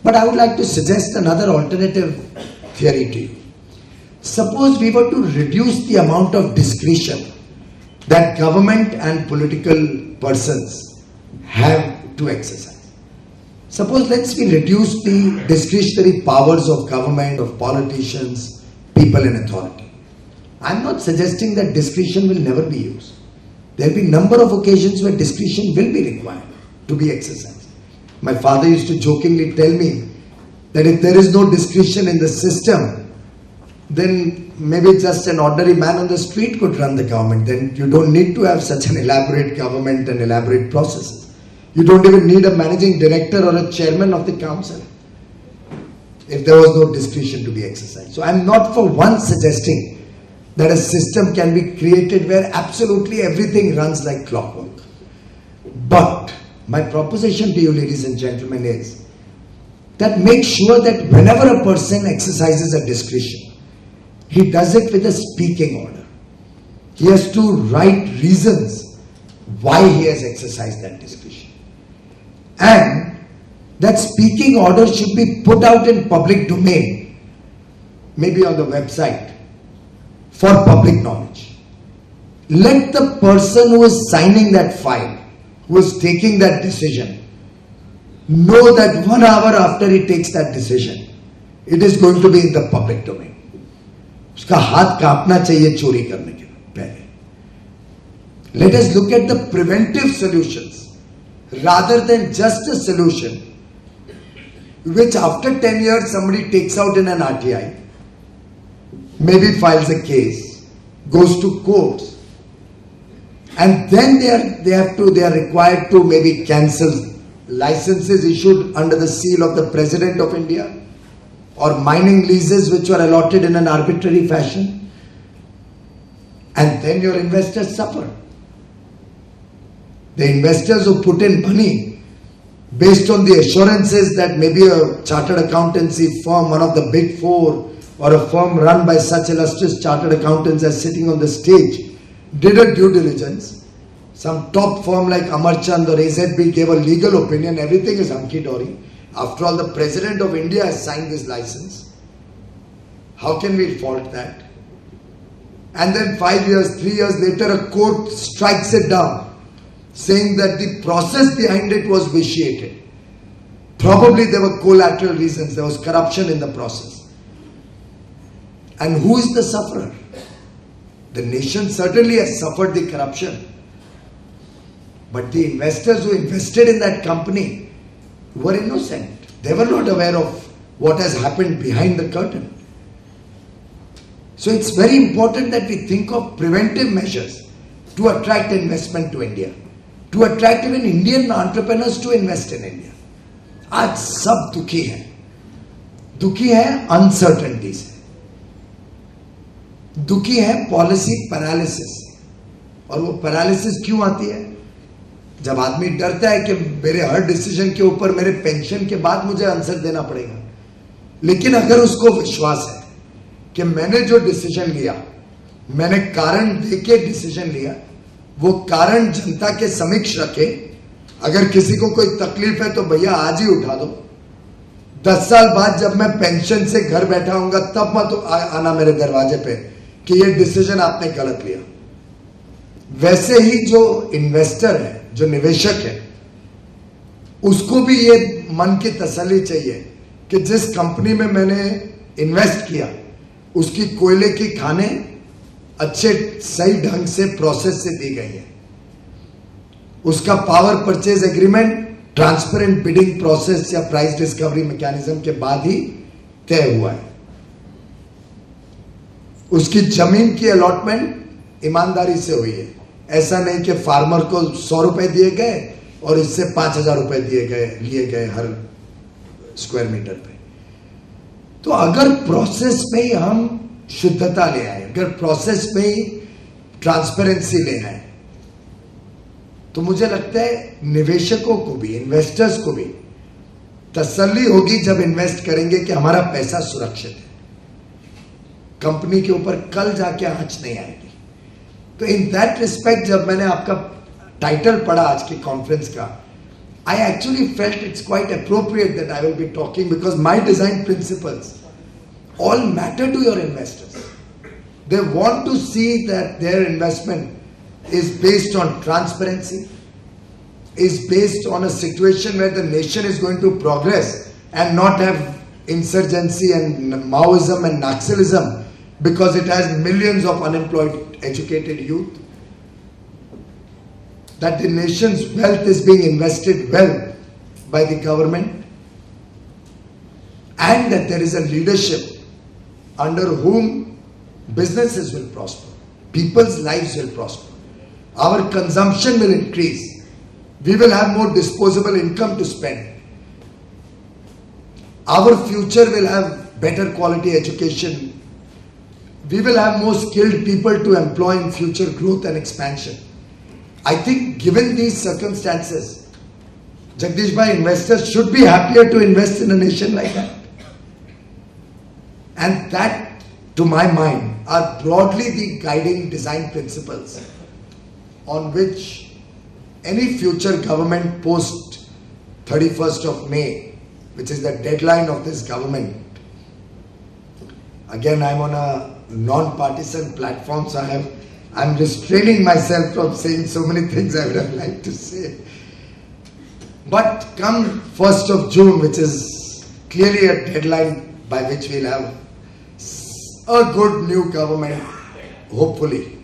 But I would like to suggest another alternative theory to you. Suppose we were to reduce the amount of discretion that government and political persons have to exercise. Suppose let's reduce the discretionary powers of government, of politicians, people in authority. I'm not suggesting that discretion will never be used. There will be a number of occasions where discretion will be required to be exercised. My father used to jokingly tell me that if there is no discretion in the system, then maybe just an ordinary man on the street could run the government. Then you don't need to have such an elaborate government and elaborate processes. You don't even need a managing director or a chairman of the council if there was no discretion to be exercised. So I'm not for once suggesting that a system can be created where absolutely everything runs like clockwork. But my proposition to you, ladies and gentlemen, is that make sure that whenever a person exercises a discretion, he does it with a speaking order. He has to write reasons why he has exercised that discretion. And that speaking order should be put out in public domain, maybe on the website, for public knowledge. Let the person who is signing that file, who is taking that decision, know that 1 hour after he takes that decision, it is going to be in the public domain. उसका हाथ कांपना चाहिए चोरी करने के पहले. Let us look at the preventive solutions rather than just a solution which after 10 years somebody takes out in an RTI, maybe files a case, goes to courts, and then they are required to maybe cancel licenses issued under the seal of the President of India, or mining leases which were allotted in an arbitrary fashion, and then your investors suffer. The investors who put in money based on the assurances that maybe a chartered accountancy firm, one of the big four, or a firm run by such illustrious chartered accountants as sitting on the stage did a due diligence, some top firm like Amarchand or AZB gave a legal opinion, everything is hunky-dory. After all, the President of India has signed this license. How can we fault that? And then 5 years, 3 years later, a court strikes it down, saying that the process behind it was vitiated. Probably there were collateral reasons, there was corruption in the process. And who is the sufferer? The nation certainly has suffered the corruption. But the investors who invested in that company were innocent. They were not aware of what has happened behind the curtain. So it's very important that we think of preventive measures to attract investment to India, to attract even Indian entrepreneurs to invest in India. आज सब दुखी है uncertainty से, दुखी है policy paralysis. और वो paralysis क्यों आती है? जब आदमी डरता है कि मेरे हर डिसीजन के ऊपर मेरे पेंशन के बाद मुझे आंसर देना पड़ेगा। लेकिन अगर उसको विश्वास है कि मैंने जो डिसीजन लिया, मैंने कारण देके डिसीजन लिया, वो कारण जनता के समक्ष रखे, अगर किसी को कोई तकलीफ है तो भैया आज ही उठा दो, 10 साल बाद जब मैं पेंशन से घर बैठा हूंगा तब मत आना मेरे दरवाजे पे कि ये डिसीजन आपने गलत लिया। वैसे ही जो इन्वेस्टर है, जो निवेशक है, उसको भी ये मन की तसल्ली चाहिए कि जिस कंपनी में मैंने इन्वेस्ट किया उसकी कोयले की खानें अच्छे सही ढंग से प्रोसेस से दी गई है, उसका power purchase agreement transparent bidding process या प्राइस डिस्कवरी मैकेनिज्म के बाद ही तय हुआ है, उसकी जमीन की अलॉटमेंट ईमानदारी से हुई है। ऐसा नहीं कि फार्मर को 100 रुपए दिए गए और इससे 5,000 रुपए लिए गए हर स्क्वायर मीटर पे। तो अगर प्रोसेस में ही हम शुद्धता ले आए, अगर प्रोसेस में ही ट्रांसपेरेंसी ले आए, तो मुझे लगता है निवेशकों को भी, इन्वेस्टर्स को भी तसल्ली होगी जब इन्वेस्ट करेंगे कि हमारा पैसा सुरक्षित है, कंपनी के ऊपर कल जाके आंच नहीं आएगी। तो इन दैट रिस्पेक्ट जब मैंने आपका टाइटल पढ़ा आज की कॉन्फ्रेंस का, I actually felt it's quite appropriate that I will be talking because my design principles all matter to your investors. They want to see that their investment is based on transparency, is based on a situation where the nation is going to progress and not have insurgency and Maoism and Naxalism because it has millions of unemployed educated youth. That the nation's wealth is being invested well by the government and that there is a leadership under whom businesses will prosper, people's lives will prosper, our consumption will increase, we will have more disposable income to spend, our future will have better quality education, we will have more skilled people to employ in future growth and expansion. I think given these circumstances, Jagdish Bhai, investors should be happier to invest in a nation like that. And that, to my mind, are broadly the guiding design principles on which any future government post 31st of May, which is the deadline of this government. Again, I'm on a non-partisan platform, so I'm restraining myself from saying so many things I would have liked to say. But come 1st of June, which is clearly a deadline by which we'll have a good new government, hopefully.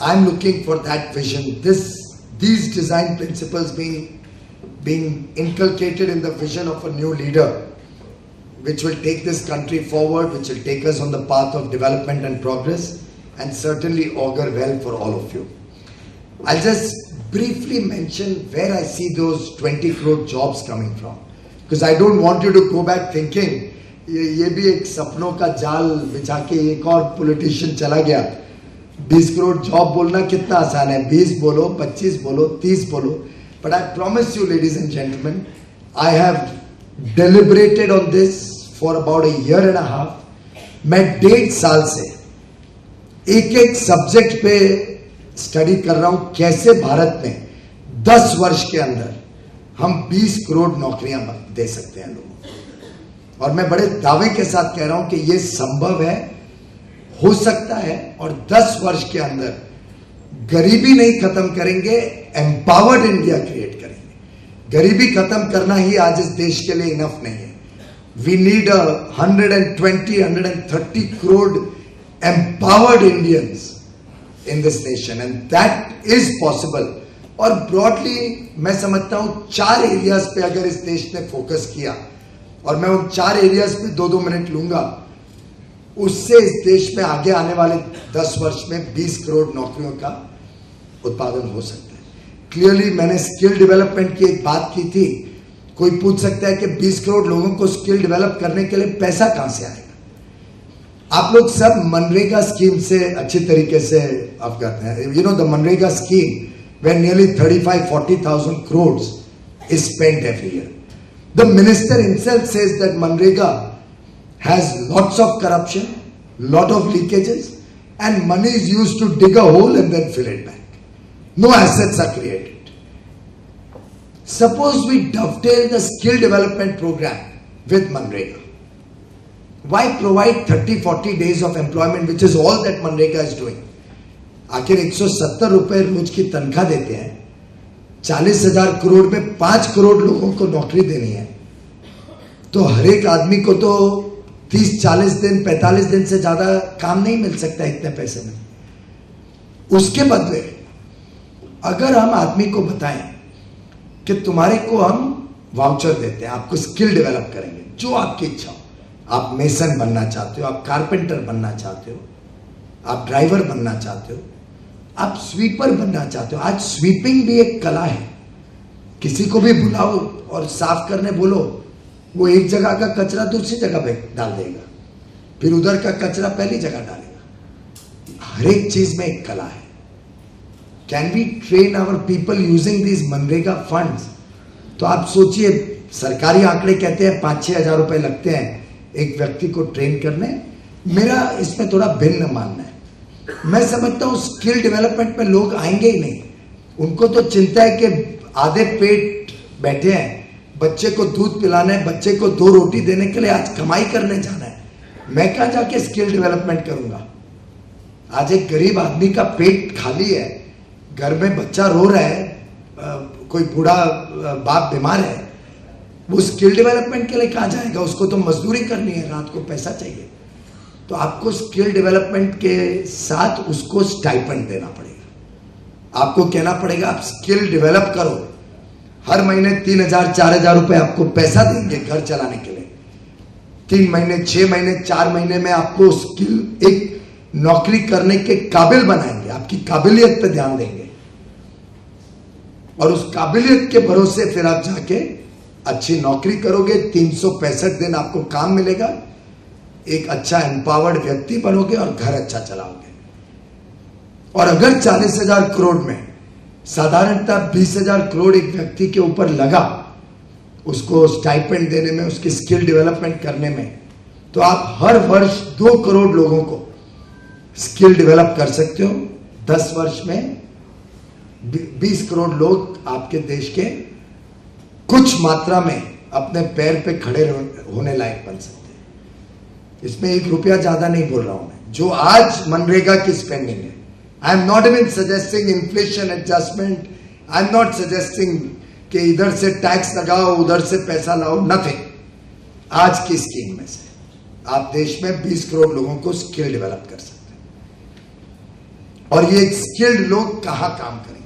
I'm looking for that vision. These design principles being inculcated in the vision of a new leader, which will take this country forward, which will take us on the path of development and progress, and certainly augur well for all of you. I'll just briefly mention where I see those 20 crore jobs coming from, because I don't want you to go back thinking, ये भी एक सपनों का जाल बिछा के एक और पॉलिटिशियन चला गया, 20 करोड़ जॉब बोलना कितना आसान है, 20 बोलो, 25 बोलो, 30 बोलो. But I promise you, ladies and gentlemen, I have deliberated on this for about a year and a half, मैं 1.5 साल से एक एक सब्जेक्ट पे स्टडी कर रहा हूं, कैसे भारत में 10 वर्ष के अंदर हम 20 करोड़ नौकरियां दे सकते हैं लोगों को। और मैं बड़े दावे के साथ कह रहा हूं कि यह संभव है, हो सकता है, और 10 वर्ष के अंदर गरीबी नहीं खत्म करेंगे, एम्पावर्ड इंडिया क्रिएट करेंगे। गरीबी खत्म करना ही आज इस देश के लिए इनफ नहीं है। We need 120-130 crore empowered Indians in this nation, and that is possible. और ब्रॉडली मैं समझता हूं 4 एरियाज पे अगर इस देश ने फोकस किया, और मैं उन 4 एरियाज पे 2-2 मिनट लूंगा, उससे इस देश में आगे आने वाले 10 वर्ष में 20 करोड़ नौकरियों का उत्पादन हो सकता है। क्लियरली मैंने स्किल डेवलपमेंट की एक बात की थी। कोई पूछ सकता है कि 20 करोड़ लोगों को स्किल डेवलप करने के लिए पैसा कहां से आएगा? आप लोग सब मनरेगा स्कीम से अच्छी तरीके से अवगत हैं। You know the MNREGA scheme where nearly 35-40,000 crores is spent every year. The minister himself says that Manrega has lots of corruption, lot of leakages, and money is used to dig a hole and then fill it back. No assets are created. Suppose we dovetail the skill development program with Manrega. Why provide 30-40 days of employment, which is all that Manrega is doing? आखिर 170 रुपए रोज की तनख्वाह देते हैं, 40,000 करोड़ में 5 करोड़ लोगों को नौकरी देनी है, तो हर एक आदमी को तो 30-40 दिन 45 दिन से ज्यादा काम नहीं मिल सकता इतने पैसे में। उसके बदले अगर हम आदमी को बताएं कि तुम्हारे को हम वाउचर देते हैं, आपको स्किल डेवलप करेंगे, जो आपकी इच्छा हो, आप मेसन बनना चाहते हो, आप कारपेंटर बनना चाहते हो, आप ड्राइवर बनना चाहते हो, आप स्वीपर बनना चाहते हो। आज स्वीपिंग भी एक कला है। किसी को भी बुलाओ और साफ करने बोलो, वो एक जगह का कचरा दूसरी जगह पे डाल देगा, फिर उधर का कचरा पहली जगह डालेगा। हर एक चीज में एक कला है। Can we train our people using this मनरेगा फंड्स? तो आप सोचिए, सरकारी आंकड़े कहते हैं 5-6 हजार रुपए लगते हैं एक व्यक्ति को ट्रेन करने। मेरा इसमें थोड़ा भिन्न मानना है। मैं समझता हूं स्किल डेवलपमेंट में लोग आएंगे ही नहीं। उनको तो चिंता है कि आधे पेट बैठे हैं, बच्चे को दूध पिलाना है, बच्चे को 2 रोटी देने के लिए आज कमाई करने जाना है। मैं कहां जाके स्किल डेवलपमेंट करूंगा? आज एक गरीब आदमी का पेट खाली है, घर में बच्चा रो रहा है, कोई बूढ़ा बाप बीमार है, वो स्किल डेवलपमेंट के लिए कहां जाएगा? उसको तो मजदूरी करनी है, रात को पैसा चाहिए। तो आपको स्किल डेवलपमेंट के साथ उसको स्टाइपेंड देना पड़ेगा। आपको कहना पड़ेगा आप स्किल डेवलप करो, हर महीने 3,000-4,000 रुपए आपको पैसा देंगे घर चलाने के लिए। 3 महीने, 6 महीने, 4 महीने में आपको स्किल एक नौकरी करने के काबिल बनाएंगे, आपकी काबिलियत पे ध्यान देंगे, और उस काबिलियत के भरोसे फिर आप जाके अच्छी नौकरी करोगे, 365 दिन आपको काम मिलेगा, एक अच्छा एम्पावर्ड व्यक्ति बनोगे और घर अच्छा चलाओगे। और अगर 40,000 करोड़ में साधारणतः 20,000 करोड़ एक व्यक्ति के ऊपर लगा, उसको स्टाइपेंड देने में, उसकी स्किल डेवलपमेंट करने में, तो आप हर वर्ष 2 करोड़ लोगों को स्किल डेवलप कर सकते हो। 10 वर्ष में 20 करोड़ लोग आपके देश के कुछ मात्रा में अपने पैर पे खड़े होने लायक बन सकते हैं। इसमें 1 रुपया ज्यादा नहीं बोल रहा हूं मैं, जो आज मनरेगा की स्पेंडिंग है। I am not even suggesting inflation adjustment, I am not suggesting कि इधर से टैक्स लगाओ उधर से पैसा लाओ, नथिंग। आज की स्कीम में से आप देश में 20 करोड़ लोगों को स्किल डेवलप कर सकते हैं। और ये स्किल्ड लोग कहां काम करेंगे?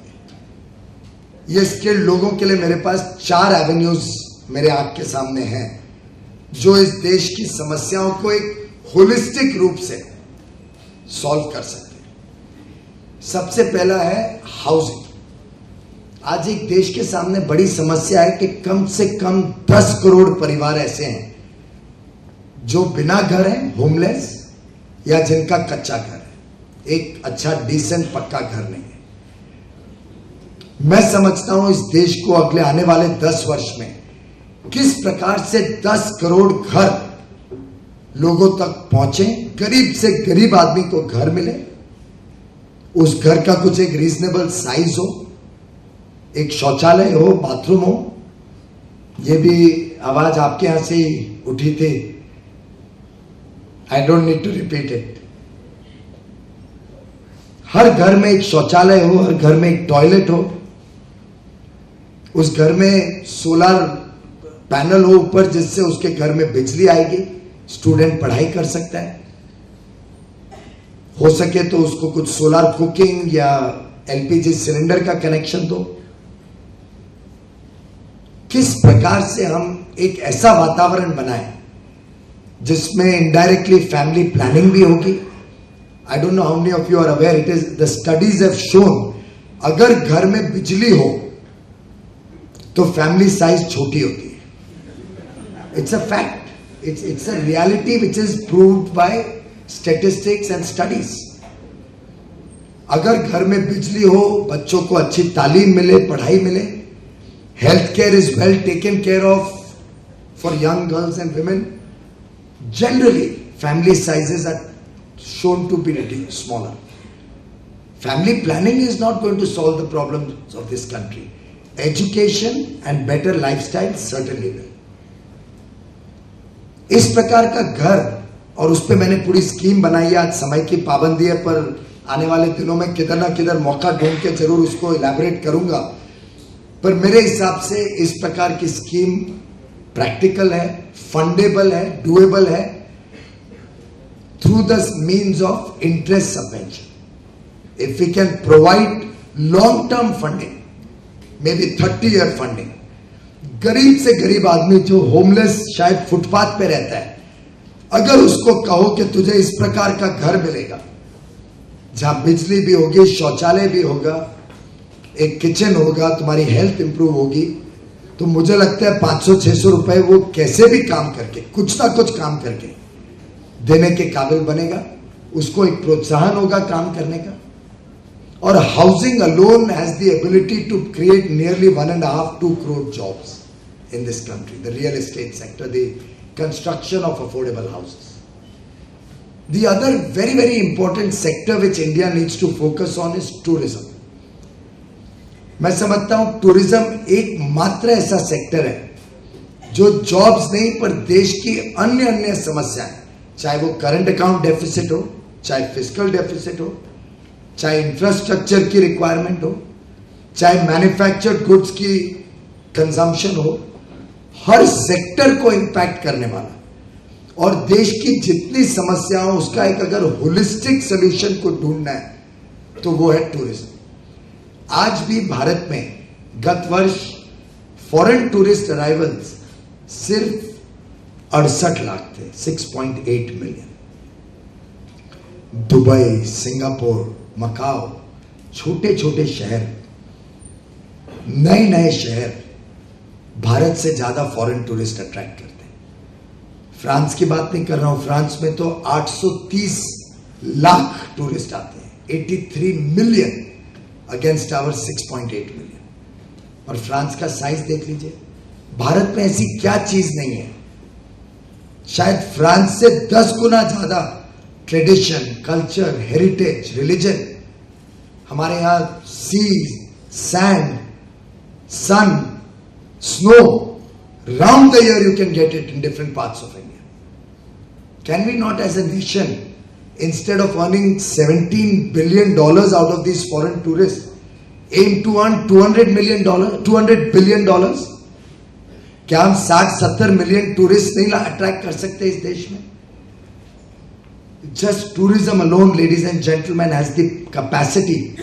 ये स्किल्ड लोगों के लिए मेरे पास 4 एवेन्यूज मेरे आंख के सामने हैं, जो इस देश की समस्याओं को एक होलिस्टिक रूप से सॉल्व कर सकते हैं। सबसे पहला है हाउसिंग। आज एक देश के सामने बड़ी समस्या है कि कम से कम 10 करोड़ परिवार ऐसे हैं जो बिना घर हैं, होमलेस, या जिनका कच्चा घर है, एक अच्छा डिसेंट पक्का घर नहीं है। मैं समझता हूं इस देश को अगले आने वाले 10 वर्ष में किस प्रकार से 10 करोड़ घर लोगों तक पहुंचे, गरीब से गरीब आदमी को घर मिले, उस घर का कुछ एक रीजनेबल साइज हो, एक शौचालय हो, बाथरूम हो। ये भी आवाज आपके यहां से उठी थी, I don't need to repeat it. हर घर में एक शौचालय हो, हर घर में एक टॉयलेट हो, उस घर में सोलर पैनल हो ऊपर जिससे उसके घर में बिजली आएगी, स्टूडेंट पढ़ाई कर सकता है। हो सके तो उसको कुछ सोलर कुकिंग या एलपीजी सिलेंडर का कनेक्शन दो। किस प्रकार से हम एक ऐसा वातावरण बनाएं जिसमें इनडायरेक्टली फैमिली प्लानिंग भी होगी। I don't know how many of you are aware, it is the studies have shown, अगर घर में बिजली हो तो फैमिली साइज छोटी होती है। It's a fact, it's a reality which is proved bye statistics and studies. अगर घर में बिजली हो, बच्चों को अच्छी तालीम मिले, पढ़ाई मिले, health care is well taken care of for young girls and women, generally family sizes are shown to be smaller. Family planning is not going to solve the problems of this country. Education and better lifestyle certainly will. इस प्रकार का घर, और उस पर मैंने पूरी scheme बनाई है। आज समय की पाबंदी है, पर आने वाले दिनों में किधर ना किधर मौका ढूंढ के जरूर उसको इलैबोरेट करूंगा। पर मेरे हिसाब से इस प्रकार की स्कीम प्रैक्टिकल है, फंडेबल है, डुएबल है, through the means of interest subvention. If we can provide long-term funding, maybe 30-year funding, गरीब से गरीब आदमी जो होमलेस शायद फुटपाथ पे रहता है, अगर उसको कहो कि तुझे इस प्रकार का घर मिलेगा जहां बिजली भी होगी, शौचालय भी होगा, एक किचन होगा, तुम्हारी हेल्थ इंप्रूव होगी, तो मुझे लगता है 500-600 रुपए वो कैसे भी काम करके, कुछ ना कुछ काम करके देने के काबिल बनेगा। उसको एक प्रोत्साहन होगा काम करने का। और housing alone has the ability to create nearly 1.5-2 crore jobs in this country, the real estate sector, the construction of affordable houses. The other very important sector which India needs to focus on is tourism. मैं समझता हूं tourism एक मात्र ऐसा sector है जो jobs नहीं पर देश की अन्य समस्याएं, चाहे वो करंट अकाउंट डेफिसिट हो, चाहे फिस्कल डेफिसिट हो, चाहे इंफ्रास्ट्रक्चर की रिक्वायरमेंट हो, चाहे मैन्युफैक्चर्ड गुड्स की कंजम्पशन हो, हर सेक्टर को इंपैक्ट करने वाला और देश की जितनी समस्याओं उसका एक अगर होलिस्टिक सोल्यूशन को ढूंढना है तो वो है टूरिज्म। आज भी भारत में गत वर्ष फॉरेन टूरिस्ट अराइवल्स सिर्फ 68 लाख थे, 6.8 मिलियन। दुबई, सिंगापुर, मकाओ, छोटे छोटे शहर, नए शहर भारत से ज्यादा फॉरेन टूरिस्ट अट्रैक्ट करते हैं। फ्रांस की बात नहीं कर रहा हूं, फ्रांस में तो 830 लाख टूरिस्ट आते हैं, 83 मिलियन अगेंस्ट आवर 6.8 मिलियन। और फ्रांस का साइज देख लीजिए। भारत में ऐसी क्या चीज नहीं है, शायद फ्रांस से 10 गुना ज्यादा ट्रेडिशन, कल्चर, हेरिटेज, रिलीजन। हमारे यहां sea, sand, sun, snow, round the year you can get it in different parts of India. Can we not as a nation, instead of earning $17 billion out of these foreign tourists, aim to earn $200 billion? क्या हम 60-70 million tourist नहीं attract कर सकते इस देश में? Just tourism alone, ladies and gentlemen, has the capacity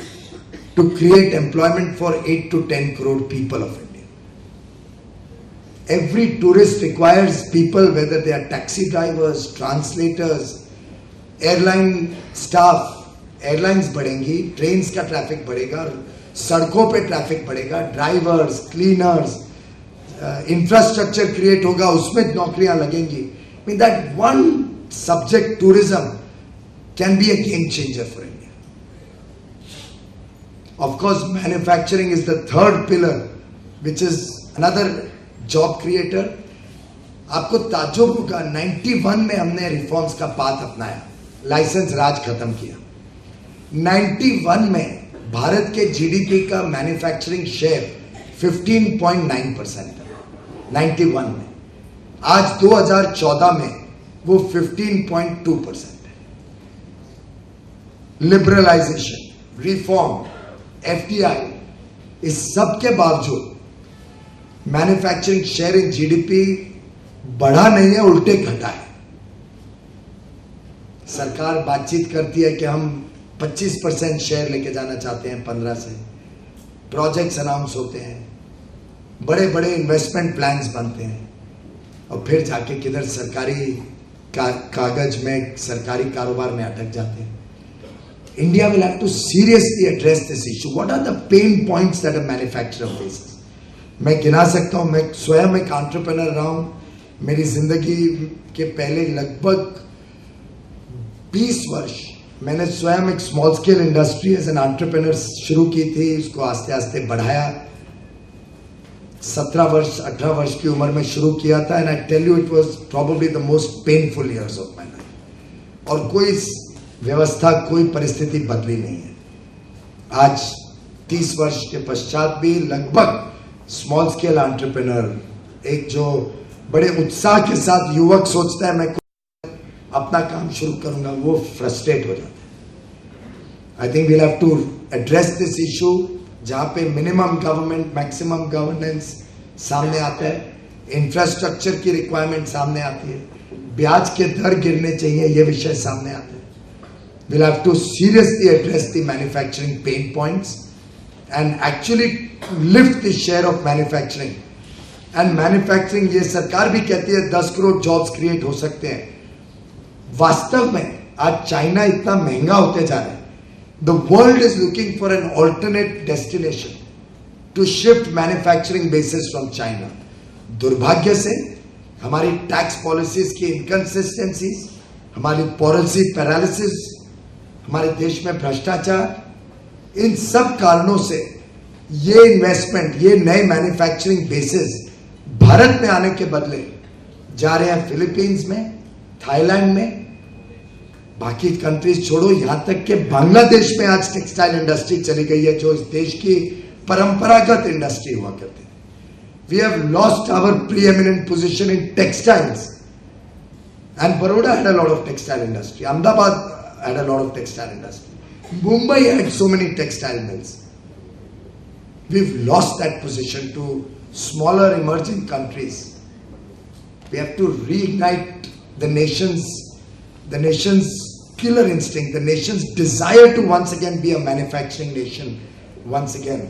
to create employment for 8 to 10 crore people of India. Every tourist requires people, whether they are taxi drivers, translators, airline staff. Airlines बढ़ेंगी, trains का traffic बढ़ेगा, सड़कों पे traffic बढ़ेगा, drivers, cleaners, infrastructure create होगा, उसमें नौकरियां लगेंगी. I mean that one subject, tourism, can be a game changer for India. Of course, manufacturing is the third pillar, which is another job creator. आपको ताज्जुब होगा, 91 में हमने रिफॉर्म्स का पाथ अपनाया, लाइसेंस राज खत्म किया। 91 में भारत के जीडीपी का मैन्युफैक्चरिंग शेयर 15.9% है 91 में। आज 2014 में वो 15.2% है। लिबरलाइजेशन, रिफॉर्म, एफडीआई, इस सब के बावजूद मैन्युफैक्चरिंग शेयर इन जीडीपी बढ़ा नहीं है, उल्टे घटा है। सरकार बातचीत करती है कि हम 25% शेयर लेके जाना चाहते हैं 15 से, प्रोजेक्ट्स अनाउंस होते हैं, बड़े बड़े इन्वेस्टमेंट प्लान्स बनते हैं, और फिर जाके किधर सरकारी कागज में, सरकारी कारोबार में अटक जाते हैं। India will have to seriously address this issue. What are the pain points that a manufacturer faces? मैं गिना सकता हूँ, मैं स्वयं एक एंटरप्रेन्योर रहा हूँ। मेरी जिंदगी के पहले लगभग 20 वर्ष मैंने स्वयं एक small scale industry as an entrepreneur शुरू की थी, उसको आस्ते आस्ते बढ़ाया। 17 वर्ष 18 वर्ष की उम्र में शुरू किया था, and I tell you it was probably the most painful years of my life. और कोई व्यवस्था, कोई परिस्थिति बदली नहीं है। आज 30 वर्ष के पश्चात भी लगभग स्मॉल स्केल एंटरप्रेन्योर, एक जो बड़े उत्साह के साथ युवक सोचता है मैं अपना काम शुरू करूंगा, वो फ्रस्ट्रेट हो जाता है। I think we'll have to address this issue, जहां पे मिनिमम गवर्नमेंट, मैक्सिमम गवर्नेंस सामने आता है, इंफ्रास्ट्रक्चर की रिक्वायरमेंट सामने आती है, ब्याज के दर गिरने चाहिए, ये विषय सामने आते हैं। We'll have to seriously address the manufacturing pain points and actually lift the share of manufacturing. And manufacturing, ये सरकार भी कहती है 10 करोड़ जॉब्स क्रिएट हो सकते हैं। वास्तव में आज चाइना इतना महंगा होते जा रहा है, the world is looking for an alternate destination to shift manufacturing bases from China. दुर्भाग्य से हमारी टैक्स पॉलिसीज की इनकंसिस्टेंसीज, हमारी पॉलिसी पैरालिसिस, हमारे देश में भ्रष्टाचार, इन सब कारणों से ये इन्वेस्टमेंट, ये नए मैन्युफैक्चरिंग बेसिस भारत में आने के बदले जा रहे हैं फिलीपींस में, थाईलैंड में, बाकी कंट्रीज छोड़ो, यहां तक कि बांग्लादेश में आज टेक्सटाइल इंडस्ट्री चली गई है, जो इस देश की परंपरागत इंडस्ट्री हुआ करती थी। We have lost our preeminent position in textiles, and Baroda had a lot of textile industry, Ahmedabad had a lot of textile industry. Mumbai had so many textile mills. We've lost that position to smaller emerging countries. We have to reignite the nation's killer instinct, the nation's desire to once again be a manufacturing nation once again.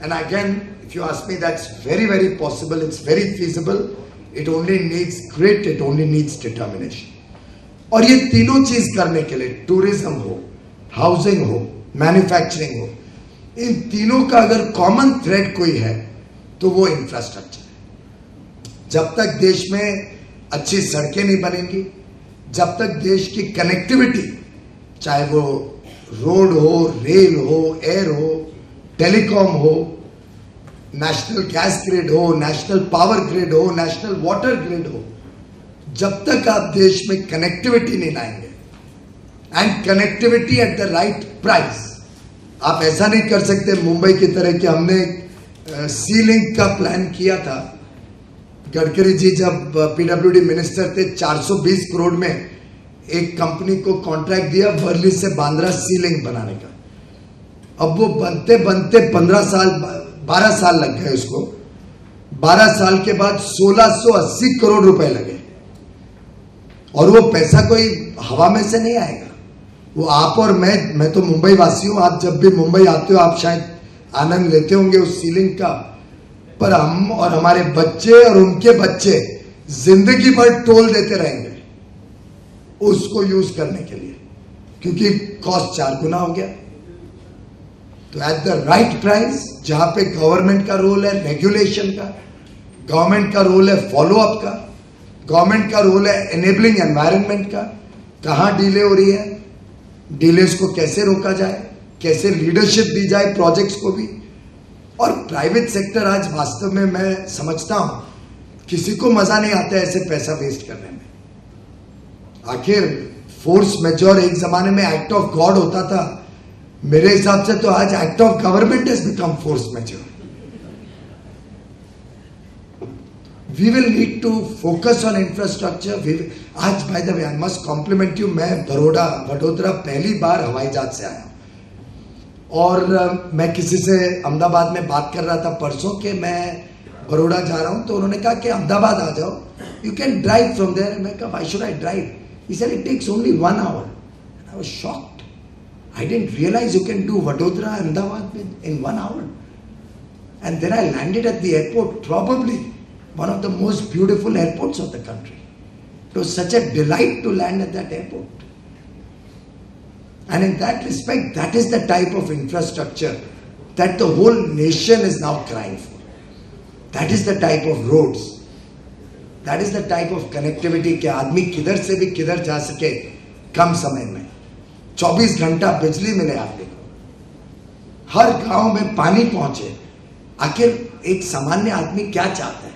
And again, if you ask me, that's very, very possible. It's very feasible. It only needs grit. It only needs determination. और ये तीनों चीज करने के लिए, tourism हो, housing हो, manufacturing हो, इन तीनों का अगर कॉमन थ्रेड कोई है तो वो इंफ्रास्ट्रक्चर है। जब तक देश में अच्छी सड़कें नहीं बनेंगी, जब तक देश की कनेक्टिविटी, चाहे वो रोड हो, रेल हो, एयर हो, टेलीकॉम हो, नेशनल गैस ग्रिड हो, नेशनल पावर ग्रिड हो, नेशनल वाटर ग्रिड हो, जब तक आप देश में कनेक्टिविटी नहीं लाएंगे, and connectivity at the right price, आप ऐसा नहीं कर सकते मुंबई की तरह कि हमने सी लिंक का प्लान किया था। गडकरी जी जब पीडब्ल्यूडी मिनिस्टर थे, 420 करोड़ में एक कंपनी को कॉन्ट्रैक्ट दिया वर्ली से बांद्रा सी लिंक बनाने का। अब वो बनते बनते 12 साल लग गए उसको। 12 साल के बाद 1680 करोड़ रुपए लगे, और वो पैसा कोई हवा में से नहीं आएगा। वो आप और मैं तो मुंबई वासी हूं, आप जब भी मुंबई आते हो आप शायद आनंद लेते होंगे उस सीलिंग का, पर हम और हमारे बच्चे और उनके बच्चे जिंदगी भर टोल देते रहेंगे उसको यूज करने के लिए, क्योंकि कॉस्ट 4 गुना हो गया। तो एट द राइट प्राइस, जहां पे गवर्नमेंट का रोल है रेगुलेशन का, गवर्नमेंट का रोल है फॉलो अप का, गवर्नमेंट का रोल है एनेबलिंग एनवायरनमेंट का, कहां डीले हो रही है, डीलेस को कैसे रोका जाए, कैसे लीडरशिप दी जाए प्रोजेक्ट्स को भी। और प्राइवेट सेक्टर आज वास्तव में मैं समझता हूं किसी को मजा नहीं आता ऐसे पैसा वेस्ट करने में। आखिर फोर्स मेजोर एक जमाने में एक्ट ऑफ गॉड होता था, मेरे हिसाब से तो आज act of government has become force majeure. We will need to focus on infrastructure. आज by the way I must compliment you, मैं वडोदरा पहली बार हवाई जहाज से आया और मैं किसी से अहमदाबाद में बात कर रहा था परसों के मैं बड़ौदा जा रहा हूं, तो उन्होंने कहा कि अहमदाबाद आ जाओ, you can drive from there. मैं कहा why should I drive? He said it takes only 1 hour। I was shocked, I didn't realise you can do Vadodara Ahmedabad in 1 hour। And then I landed at the airport, probably one of the most beautiful airports of the country. It was such a delight to land at that airport. And in that respect, that is the type of infrastructure that the whole nation is now crying for. That is the type of roads. That is the type of connectivity कि आदमी किधर से भी किधर जा सके कम समय में। 24 घंटा बिजली मिले आदमी को, हर गांव में पानी पहुंचे। आखिर एक सामान्य आदमी क्या चाहता है?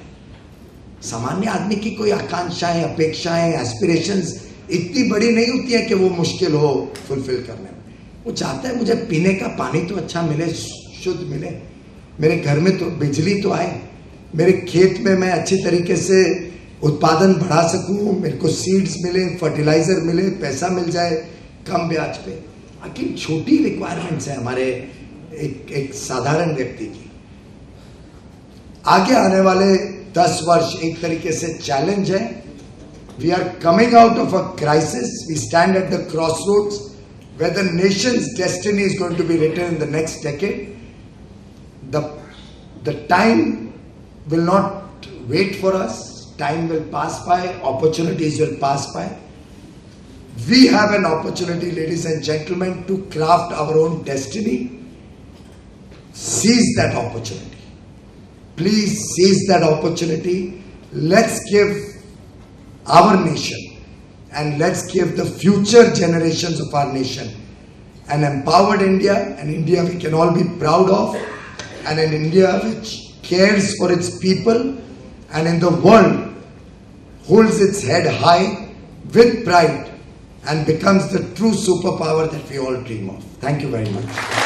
सामान्य आदमी की कोई आकांक्षाएं, अपेक्षाएं, एस्पिरेशंस इतनी बड़ी नहीं होती है कि वो मुश्किल हो फुलफिल करने में। वो चाहता है मुझे पीने का पानी तो अच्छा मिले, शुद्ध मिले, मेरे घर में तो बिजली तो आए, मेरे खेत में मैं अच्छी तरीके से उत्पादन बढ़ा सकूं, मेरे को सीड्स मिले, फर्टिलाइजर मिले, पैसा मिल जाए कम ब्याज पे। आखिर छोटी रिक्वायरमेंट्स है हमारे एक साधारण व्यक्ति की। आगे आने वाले 10 वर्ष एक तरीके से चैलेंज है। We are coming out of a crisis. We stand at the crossroads where the nation's destiny is going to be written in the next decade. The time will not wait for us. Time will pass by. Opportunities will pass by. We have an opportunity, ladies and gentlemen, to craft our own destiny. Seize that opportunity. Please seize that opportunity. Let's give our nation and let's give the future generations of our nation an empowered India, an India we can all be proud of, and an India which cares for its people and in the world holds its head high with pride and becomes the true superpower that we all dream of. Thank you very much.